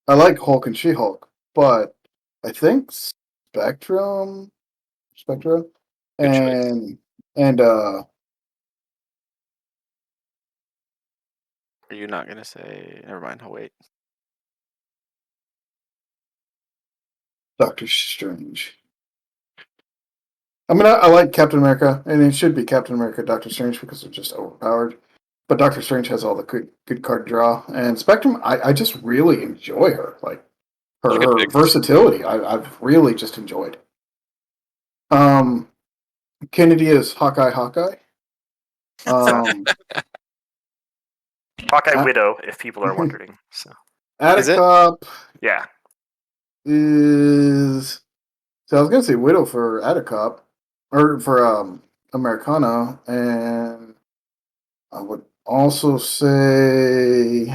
I like Hulk and She-Hulk, but I think Spectra, Good and Are you not gonna say? Never mind. I'll wait. Doctor Strange. I mean, I like Captain America, and it should be Captain America, Doctor Strange, because they're just overpowered. But Doctor Strange has all the good card draw, and Spectrum, I just really enjoy her, like Those are good her picks. versatility. I've really just enjoyed. Kennedy is Hawkeye. Hawkeye Widow, if people are wondering. So Is it? Attercop yeah, is. So I was gonna say Widow for Attercop, or for Amerikano, and I would also say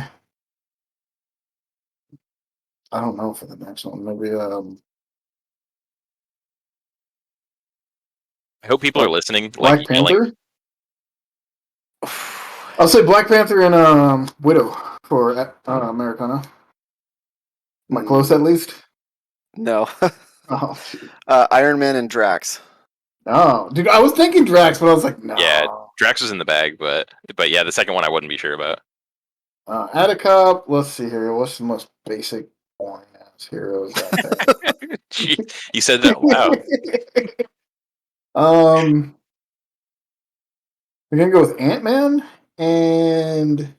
I don't know for the next one. Maybe I hope people are listening. Black Like yelling. Panther. I'll say Black Panther and Widow for Americana. Am I close at least? No. Oh, shoot. Iron Man and Drax. No, dude, I was thinking Drax, but I was like, no. Yeah, Drax was in the bag, but yeah, the second one I wouldn't be sure about. Attercop. Let's see here. What's the most basic, boring ass heroes out there? Gee, you said that loud. We're gonna go with Ant-Man and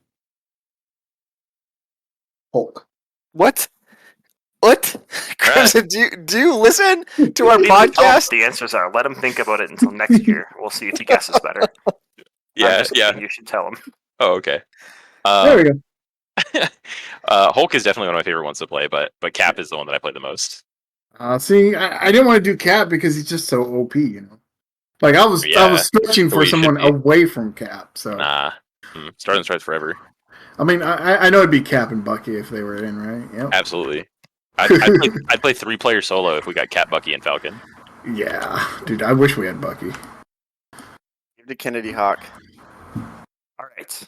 Hulk. What? What? Crimson, do you listen to our Leave him tell him what podcast? the answers are. Let him think about it until next year. We'll see if he guesses better. I'm Yeah, just yeah. kidding, you should tell him. Oh, okay. There we go. Hulk is definitely one of my favorite ones to play, but Cap is the one that I play the most. See, I didn't want to do Cap because he's just so OP, you know. Like I was Yeah, searching the for way you should someone be. away from Cap. So Nah, Stars and Stripes forever. I mean, I know it'd be Cap and Bucky if they were in, right? Yep. Absolutely. I'd play 3-player solo if we got Cap, Bucky, and Falcon. Yeah, dude, I wish we had Bucky. Give to Kennedy Hawk. All right.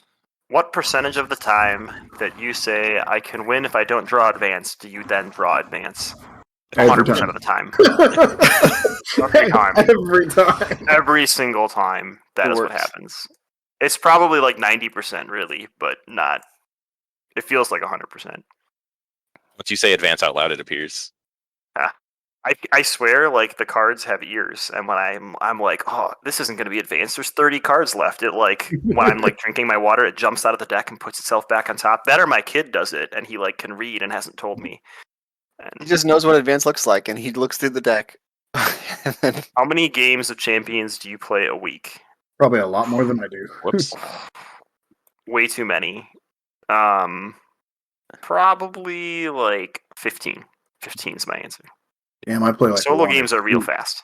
What percentage of the time that you say I can win if I don't draw advance, do you then draw advance? 100% of the time. Every time. Every time. Every single time. That It is what works. happens. It's probably like 90% really, but not. It feels like 100%. Once you say advance out loud, it appears. I swear, like the cards have ears, and when I'm like, oh, this isn't going to be advanced. There's 30 cards left. It like when I'm like drinking my water, it jumps out of the deck and puts itself back on top. That or my kid does it, and he like can read and hasn't told me. He And just knows what advance looks like, and he looks through the deck. And then how many games of Champions do you play a week? Probably a lot more than I do. Whoops. Way too many. Probably like 15. 15 is my answer. Damn, I play like Solo one. games are real fast.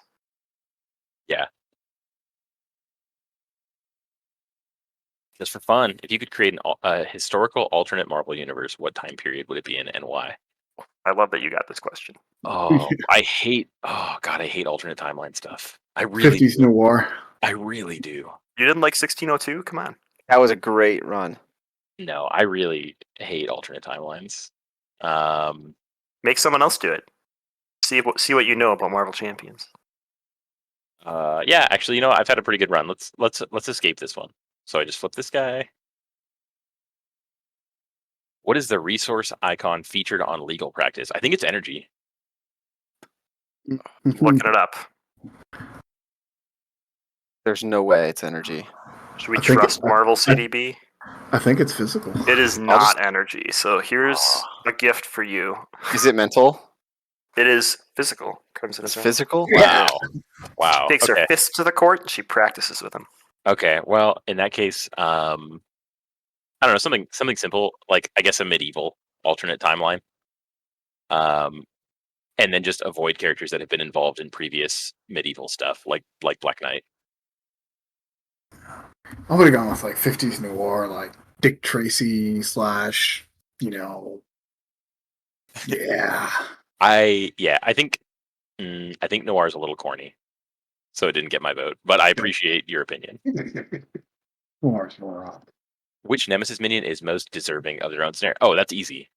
Just for fun, if you could create a historical alternate Marvel universe, what time period would it be in and why? I love that you got this question. Oh, I hate alternate timeline stuff. I really 50s do. noir. I really do. You didn't like 1602? Come on. that was a great run. No, I really hate alternate timelines. Make someone else do it. See what you know about Marvel Champions. Yeah, actually, you know, I've had a pretty good run. Let's escape this one. So I just flip this guy. What is the resource icon featured on Legal Practice? I think it's energy. Looking it up. There's no way it's energy. Should we I think trust Marvel CDB? I think it's physical. It is not energy. So here's a gift for you. Is it mental? It is physical. Crimson It's is physical? Yeah. Wow. Takes Okay. her fists to the court and she practices with them. Okay. Well, in that case, I don't know, something simple, like I guess a medieval alternate timeline. And then just avoid characters that have been involved in previous medieval stuff, like Black Knight. I would have gone with like 50s noir, like Dick Tracy / you know. Yeah. I think noir is a little corny, so it didn't get my vote. But I appreciate your opinion. Noir's noir. Which Nemesis minion is most deserving of their own scenario? Oh, that's easy.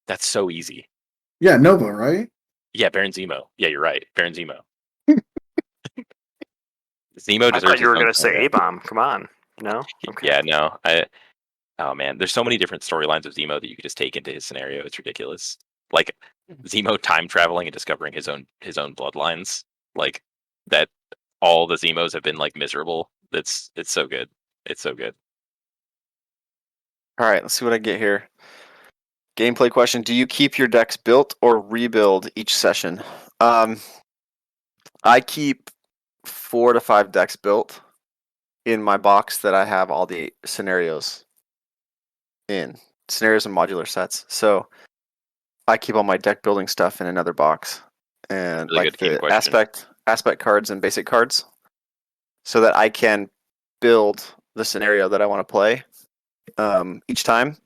That's so easy. Yeah, Nova, right? Yeah, Baron Zemo. Yeah, you're right. Baron Zemo. Zemo I deserves. thought you were his own going to say scenario. A-bomb. Come on. No? Okay. Yeah, no. Oh man, there's so many different storylines of Zemo that you could just take into his scenario. It's ridiculous. Like Zemo time traveling and discovering his own bloodlines. Like that. All the Zemos have been like miserable. It's so good. It's so good. All right, let's see what I get here. Gameplay question: do you keep your decks built or rebuild each session? I keep 4 to 5 decks built in my box that I have all the scenarios in. Scenarios and modular sets. So I keep all my deck building stuff in another box. And Really like good game the question. aspect cards and basic cards. So that I can build the scenario that I want to play each time.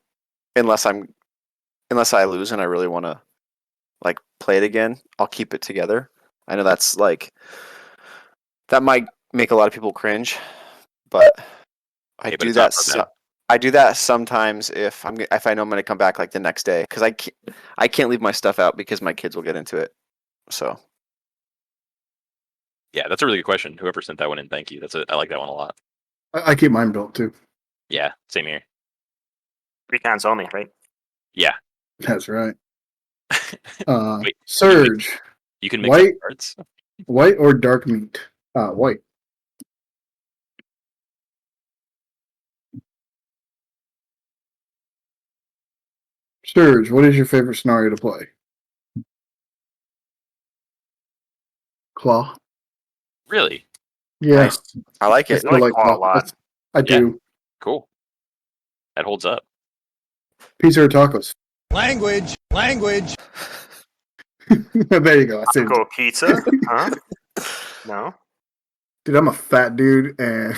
Unless I lose and I really want to like play it again, I'll keep it together. I know that's like that might make a lot of people cringe, but I Hey, but do it's not that. for them. I do that sometimes if I know I'm going to come back like the next day because I can't leave my stuff out because my kids will get into it. So Yeah, that's a really good question. Whoever sent that one in, thank you. I like that one a lot. I keep mine built too. Yeah, same here. Recons only, right? Yeah. That's right. Wait, Surge, you can mix White- up cards. white or dark meat? White. Surge, what is your favorite scenario to play? Claw. Really? Yeah, nice. I like I it. still like like Claw a Claw. lot. I do. Cool. That holds up. Pizza or tacos? Language. Language. There you go. I saved Taco it. pizza? Huh? No. Dude, I'm a fat dude, and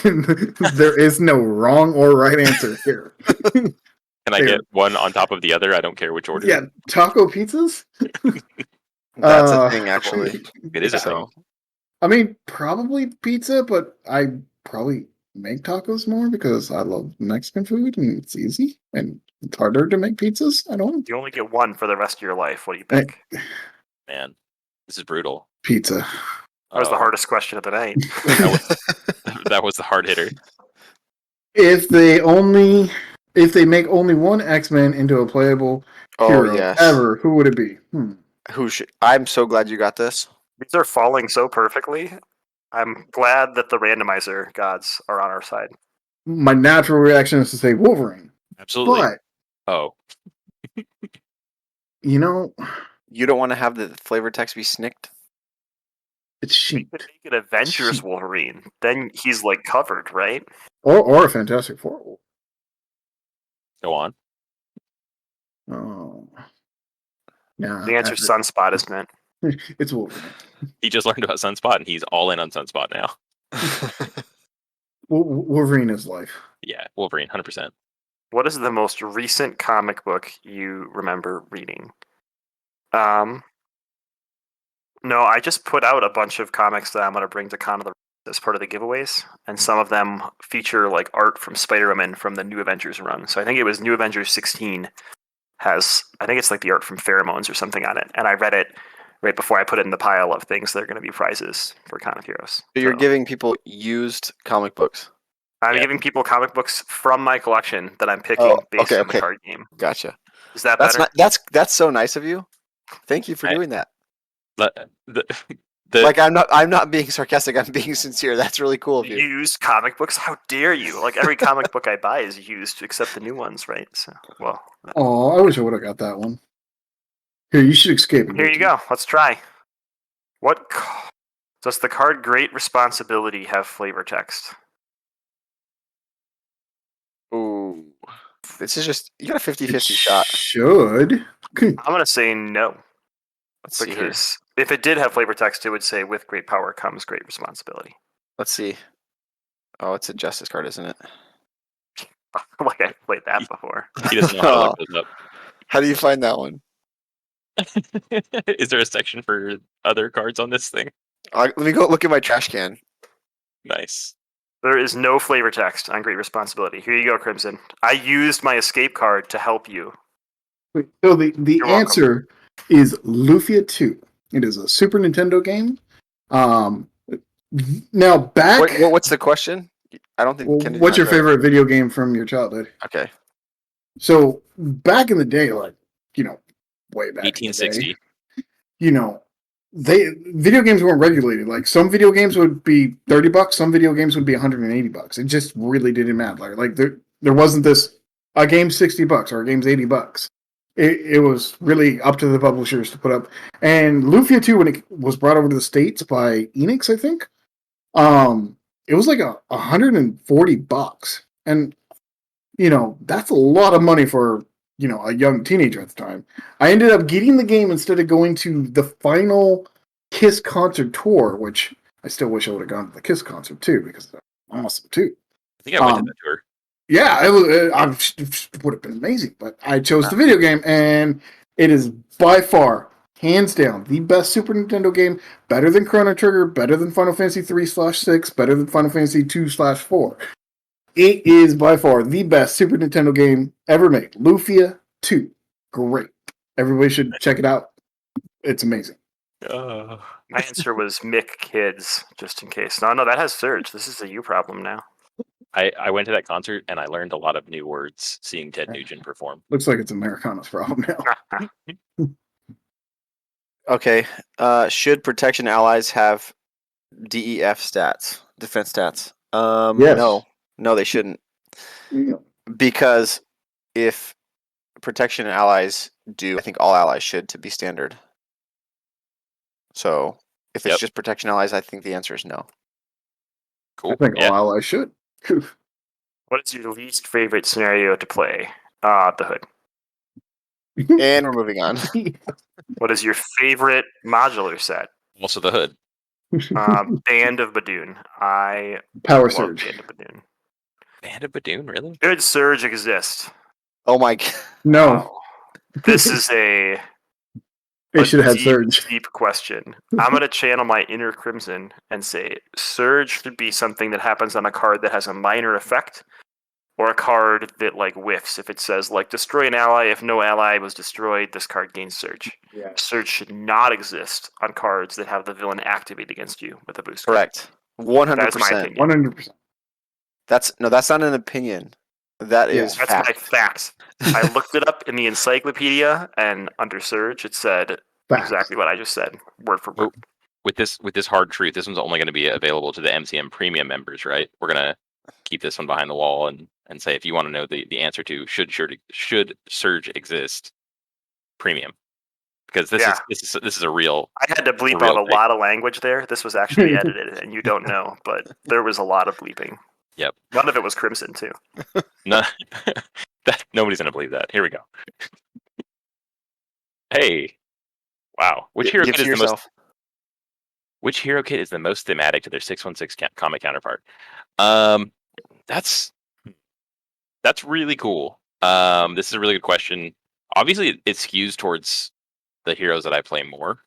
there is no wrong or right answer here. Can I Fair. get one on top of the other? I don't care which order. Yeah, taco pizzas? That's Uh, a thing, actually. It is a So thing. I mean, probably pizza, but I probably make tacos more because I love Mexican food and it's easy and it's harder to make pizzas. I don't You only get one for the rest of your life. What do you Hey. pick? Man, this is brutal. pizza. That was the Oh, hardest question of the night. that was the hard hitter. If they make only one X-Men into a playable Oh, hero yes. ever, who would it be? I'm so glad you got this. These are falling so perfectly. I'm glad that the randomizer gods are on our side. My natural reaction is to say Wolverine, Absolutely. but Oh, you know, You don't want to have the flavor text be snicked. it's We cheap. could make it Avengers Wolverine. Then he's like covered, right? Or a Fantastic Four. go on. Oh, nah, The answer Sunspot, isn't it? it's Wolverine. He just learned about Sunspot, and he's all in on Sunspot now. Wolverine is life. Yeah, Wolverine, 100%. What is the most recent comic book you remember reading? No, I just put out a bunch of comics that I'm going to bring to Con of the as part of the giveaways, and some of them feature like art from Spider-Man from the New Avengers run. So I think it was New Avengers 16 has, I think it's like the art from Pheromones or something on it, and I read it right before I put it in the pile of things that are going to be prizes for Con of Heroes. So you're So giving people used comic books. I'm Yeah. giving people comic books from my collection that I'm picking Oh, based okay, on okay. the card game. Gotcha. Is that That's better? not that's so nice of you. Thank you for I- doing that. The, Like I'm not being sarcastic. I'm being sincere. That's really cool of you. Used comic books? How dare you? Like every comic book I buy is used except the new ones, right? So, well, Oh, I wish I would have got that one. Here, you should escape. and here give you it to go. Let's try. Does the card Great Responsibility have flavor text? Ooh, this is just you got a me. 50-50 shot. Should. I'm gonna say no Let's see here. because if it did have flavor text, it would say "With great power comes great responsibility." Let's see. Oh, it's a justice card, isn't it? Like I played that before. he doesn't know how to look those How do you find that one? up. Is there a section for other cards on this thing? Let me go look at my trash can. Nice. There is no flavor text on Great Responsibility. Here you go, Crimson. I used my escape card to help you. Wait, so the You're welcome. answer is Lufia 2. It is a Super Nintendo game. Now back. What's the question? I don't think. Well, Kennedy's what's not your there. favorite video game from your childhood? Okay. So back in the day, like way back, in the 1860. day, video games weren't regulated. Like some video games would be $30, some video games would be $180. It just really didn't matter. Like there wasn't this a game's $60 or a game's $80. It was really up to the publishers to put up. And Lufia 2, when it was brought over to the States by Enix, I think, it was like $140. And that's a lot of money for a young teenager at the time. I ended up getting the game instead of going to the final Kiss concert tour, which I still wish I would have gone to the Kiss concert too, because they're awesome too. I think I went to that tour. Yeah, it would have been amazing, but I chose the video game, and it is by far, hands down, the best Super Nintendo game. Better than Chrono Trigger, better than Final Fantasy 3/6, better than Final Fantasy 2/4. It is by far the best Super Nintendo game ever made. Lufia 2. Great. Everybody should check it out. It's amazing. Uh, My answer was Mick Kids, just in case. No, that has Surge. This is a you problem now. I went to that concert and I learned a lot of new words seeing Ted Nugent perform. Looks like it's Amerikano's problem now. Okay. Should protection allies have DEF stats, defense stats? Yes. No, they shouldn't. Yeah. Because if protection allies do, I think all allies should to be standard. So if it's Yep. just protection allies, I think the answer is no. Cool. I think Yeah. all allies should. What is your least favorite scenario to play? The Hood. And we're moving on. What is your favorite modular set? Also the Hood. Band of Badoon. I Power love Surge. Band of Badoon. Band of Badoon, really? Should Surge exist? Oh my god. No, Oh, this is a they should have had deep, Surge. deep question. I'm going to channel my inner Crimson and say Surge should be something that happens on a card that has a minor effect, or a card that like whiffs. If it says like destroy an ally, if no ally was destroyed, this card gains Surge. Yeah. Surge should not exist on cards that have the villain activate against you with a boost card. Correct. 100%. That's my opinion. 100%. That's not an opinion. That Yeah, is That's fact. my fact. I looked it up in the encyclopedia, and under Surge, it said Facts. exactly what I just said, word for word. With this hard truth, this one's only going to be available to the MCM premium members, right? We're going to keep this one behind the wall and say if you want to know the answer to should Surge exist, premium, because this is a real. I had to bleep real out a thing. lot of language there. This was actually edited, and you don't know, but there was a lot of bleeping. Yep. None of it was Crimson, too. No, nobody's going to believe that. Here we go. Hey, wow! Which hero Give kit to is the most? yourself. Which hero kit is the most thematic to their 616 comic counterpart? That's really cool. This is a really good question. Obviously, it skews towards the heroes that I play more.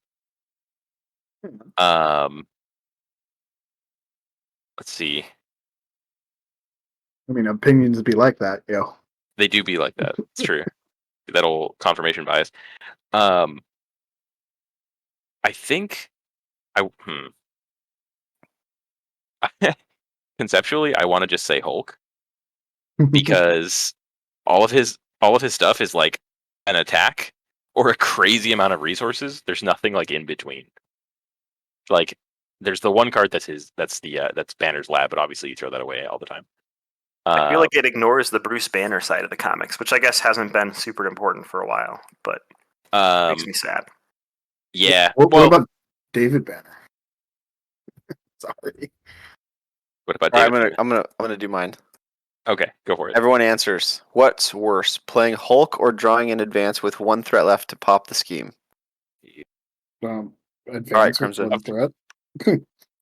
Let's see. I mean, opinions be like that, yo. They do be like that. It's true. That old confirmation bias. I think conceptually, I want to just say Hulk because all of his stuff is like an attack or a crazy amount of resources. There's nothing like in between. Like there's the one card that's Banner's lab, but obviously you throw that away all the time. I feel like it ignores the Bruce Banner side of the comics, which I guess hasn't been super important for a while, but makes me sad. Yeah. What about David Banner? Sorry. What about All David? right, I'm gonna do mine. Okay, go for it. Everyone answers. What's worse, playing Hulk or drawing in advance with one threat left to pop the scheme? Advance with Crimson. one threat.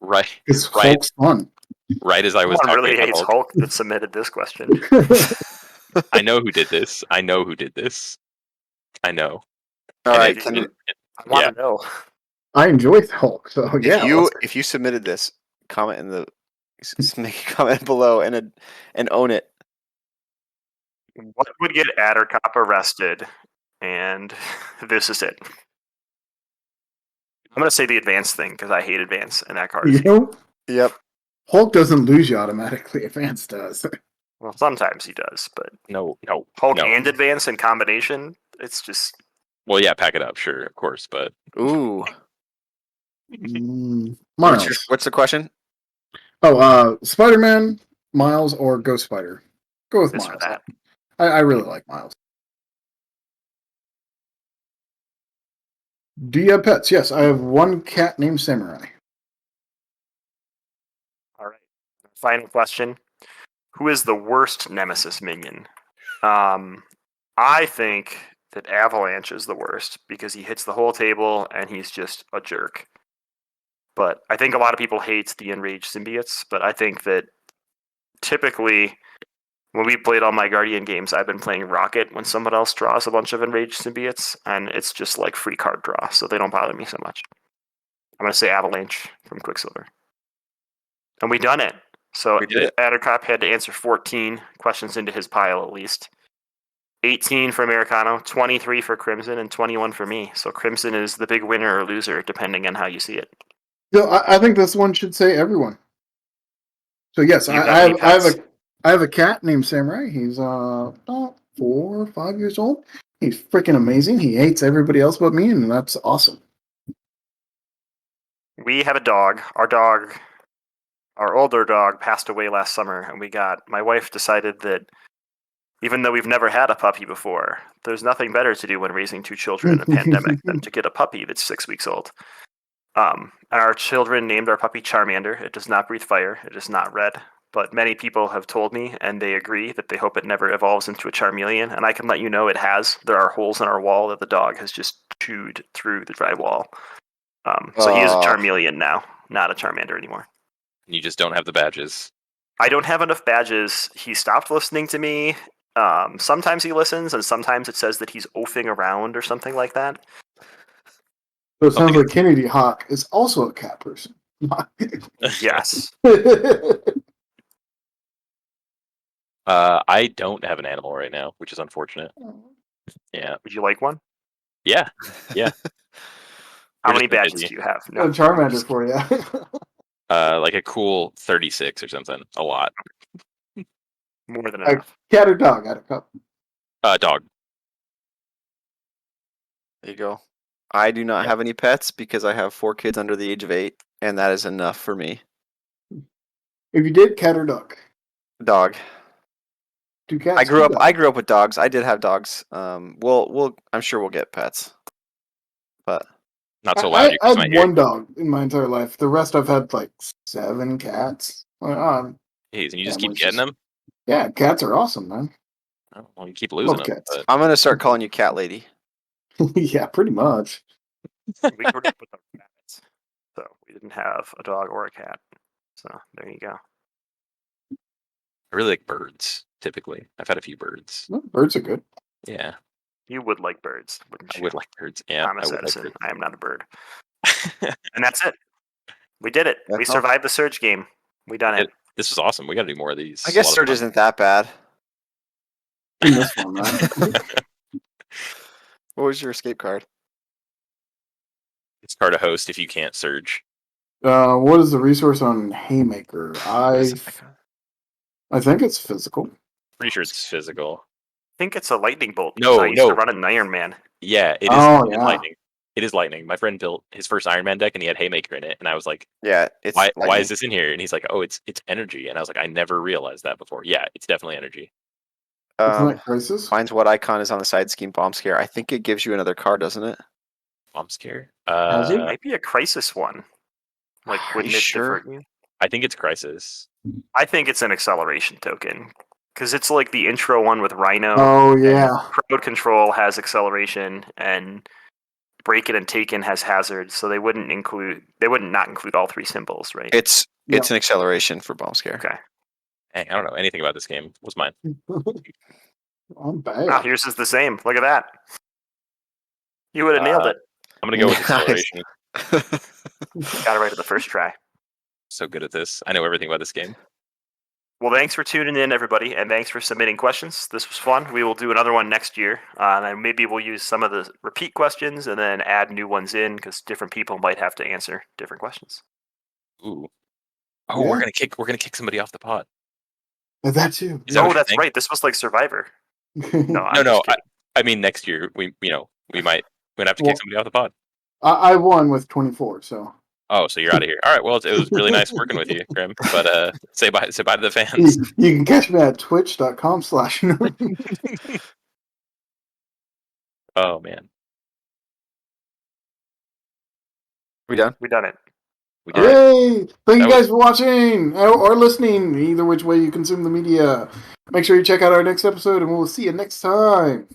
Right. It's Hulk's fun. Right as I was Someone talking really about hates Hulk. Hulk that submitted this question. I know who did this. I know. All And right, I want to know. I enjoy Hulk, so yeah. if you submitted this, comment in the make a comment below and own it. What would get Attercop arrested? And this is it. I'm going to say the advance thing because I hate advance and that card. Yep. Hulk doesn't lose you automatically. Advance does. Well, sometimes he does, but no. Hulk no. and advance in combination, it's just. Well, yeah, pack it up, sure, of course, but Ooh. Miles. What's the question? Oh, Spider-Man, Miles, or Ghost Spider? Go with This or Miles. that. I really like Miles. Do you have pets? Yes, I have one cat named Samurai. All right. Final question. Who is the worst Nemesis minion? I think that Avalanche is the worst because he hits the whole table and he's just a jerk. But I think a lot of people hate the Enraged Symbiotes, but I think that typically when we played all my Guardian games, I've been playing Rocket when someone else draws a bunch of Enraged Symbiotes, and it's just like free card draw, so they don't bother me so much. I'm going to say Avalanche from Quicksilver. And we done it. So We did it. Attercop had to answer 14 questions into his pile at least. 18 for Amerikano, 23 for Crimson, and 21 for me. So Crimson is the big winner or loser, depending on how you see it. So I think this one should say everyone. So yes, Do you have any pets? I have a cat named Samurai. He's about 4 or 5 years old. He's freaking amazing. He hates everybody else but me, and that's awesome. We have a dog. Our older dog, passed away last summer, and my wife decided that even though we've never had a puppy before, there's nothing better to do when raising 2 children in a pandemic than to get a puppy that's 6 weeks old. And our children named our puppy Charmander. It does not breathe fire. It is not red. But many people have told me, and they agree, that they hope it never evolves into a Charmeleon. And I can let you know it has. There are holes in our wall that the dog has just chewed through the drywall. So he is a Charmeleon now, not a Charmander anymore. You just don't have the badges. I don't have enough badges. He stopped listening to me. Sometimes he listens, and sometimes it says that he's oafing around or something like that. So it sounds like Kennedy Hawk is also a cat person. Yes. I don't have an animal right now, which is unfortunate. Yeah. Would you like one? Yeah. How We're many just been badges busy. do you have? A Charmander for you. Like a cool 36 or something. A lot. More than A enough. cat or dog? Attercop. Dog. There you go. I do not have any pets because I have 4 kids under the age of 8, and that is enough for me. If you did, cat or dog? Dog. 2 cats. I grew 2 up. dogs. I grew up with dogs. I did have dogs. We'll. I'm sure we'll get pets, but Not so loud. I had 1 dog in my entire life. The rest I've had like 7 cats. And you just keep getting them? Yeah, cats are awesome, man. Oh, well, you keep losing Love them. cats. But I'm gonna start calling you Cat Lady. Yeah, pretty much. We grew up with our cats, so we didn't have a dog or a cat. So there you go. I really like birds, typically. I've had a few birds. Well, birds are good. Yeah. You would like birds, wouldn't I you? would like birds. Yeah. Thomas I would Edison. like I am not a bird. birds. And that's it. We did it. We That's all. survived the Surge game. We done it. This was awesome. We got to do more of these. I guess Surge isn't that bad. In this one, man. What was your escape card? It's hard to host if you can't surge. What is the resource on Haymaker? I think it's physical. Pretty sure it's physical. I think it's a lightning bolt. No, I used to run it in Iron Man. Yeah, it is. Oh, It is yeah. lightning. It is lightning. My friend built his first Iron Man deck, and he had Haymaker in it, and I was like, Yeah, it's "Why lightning. is this in here?" And he's like, "Oh, it's energy." And I was like, "I never realized that before." Yeah, it's definitely energy. Isn't that Crisis? Finds what icon is on the side scheme bomb scare. I think it gives you another card, doesn't it? Bomb scare. Has it? It might be a crisis one. Like, Are wouldn't you it sure? divert you? I think it's Crisis. I think it's an acceleration token. Because it's like the intro one with Rhino. Oh, yeah. Crowd Control has acceleration, and Break It and Taken has hazard, so they wouldn't not include all 3 symbols, right? It's an acceleration for bomb scare. Okay. Hey, I don't know anything about this game. It was mine. I'm bad. Oh, yours is the same. Look at that. You would have nailed it. I'm gonna go with Nice. acceleration. Got it right at the first try. So good at this. I know everything about this game. Well, thanks for tuning in, everybody, and thanks for submitting questions. This was fun. We will do another one next year, and maybe we'll use some of the repeat questions and then add new ones in because different people might have to answer different questions. Ooh. Oh, Yeah. we're gonna kick somebody off the pod. That too. Is that what Oh, you're that's saying? right. This was like Survivor. No, No, I'm no. just kidding. I mean next year. We're gonna have to kick somebody off the pod. I won with 24, so. Oh, so you're out of here. All right. Well, it was really nice working with you, Grim. But say bye to the fans. You can catch me at twitch.com/ Oh man, We done? We done it. we did. it. Hey! Thank you That guys for watching or listening, either which way you consume the media. Make sure you check out our next episode, and we'll see you next time.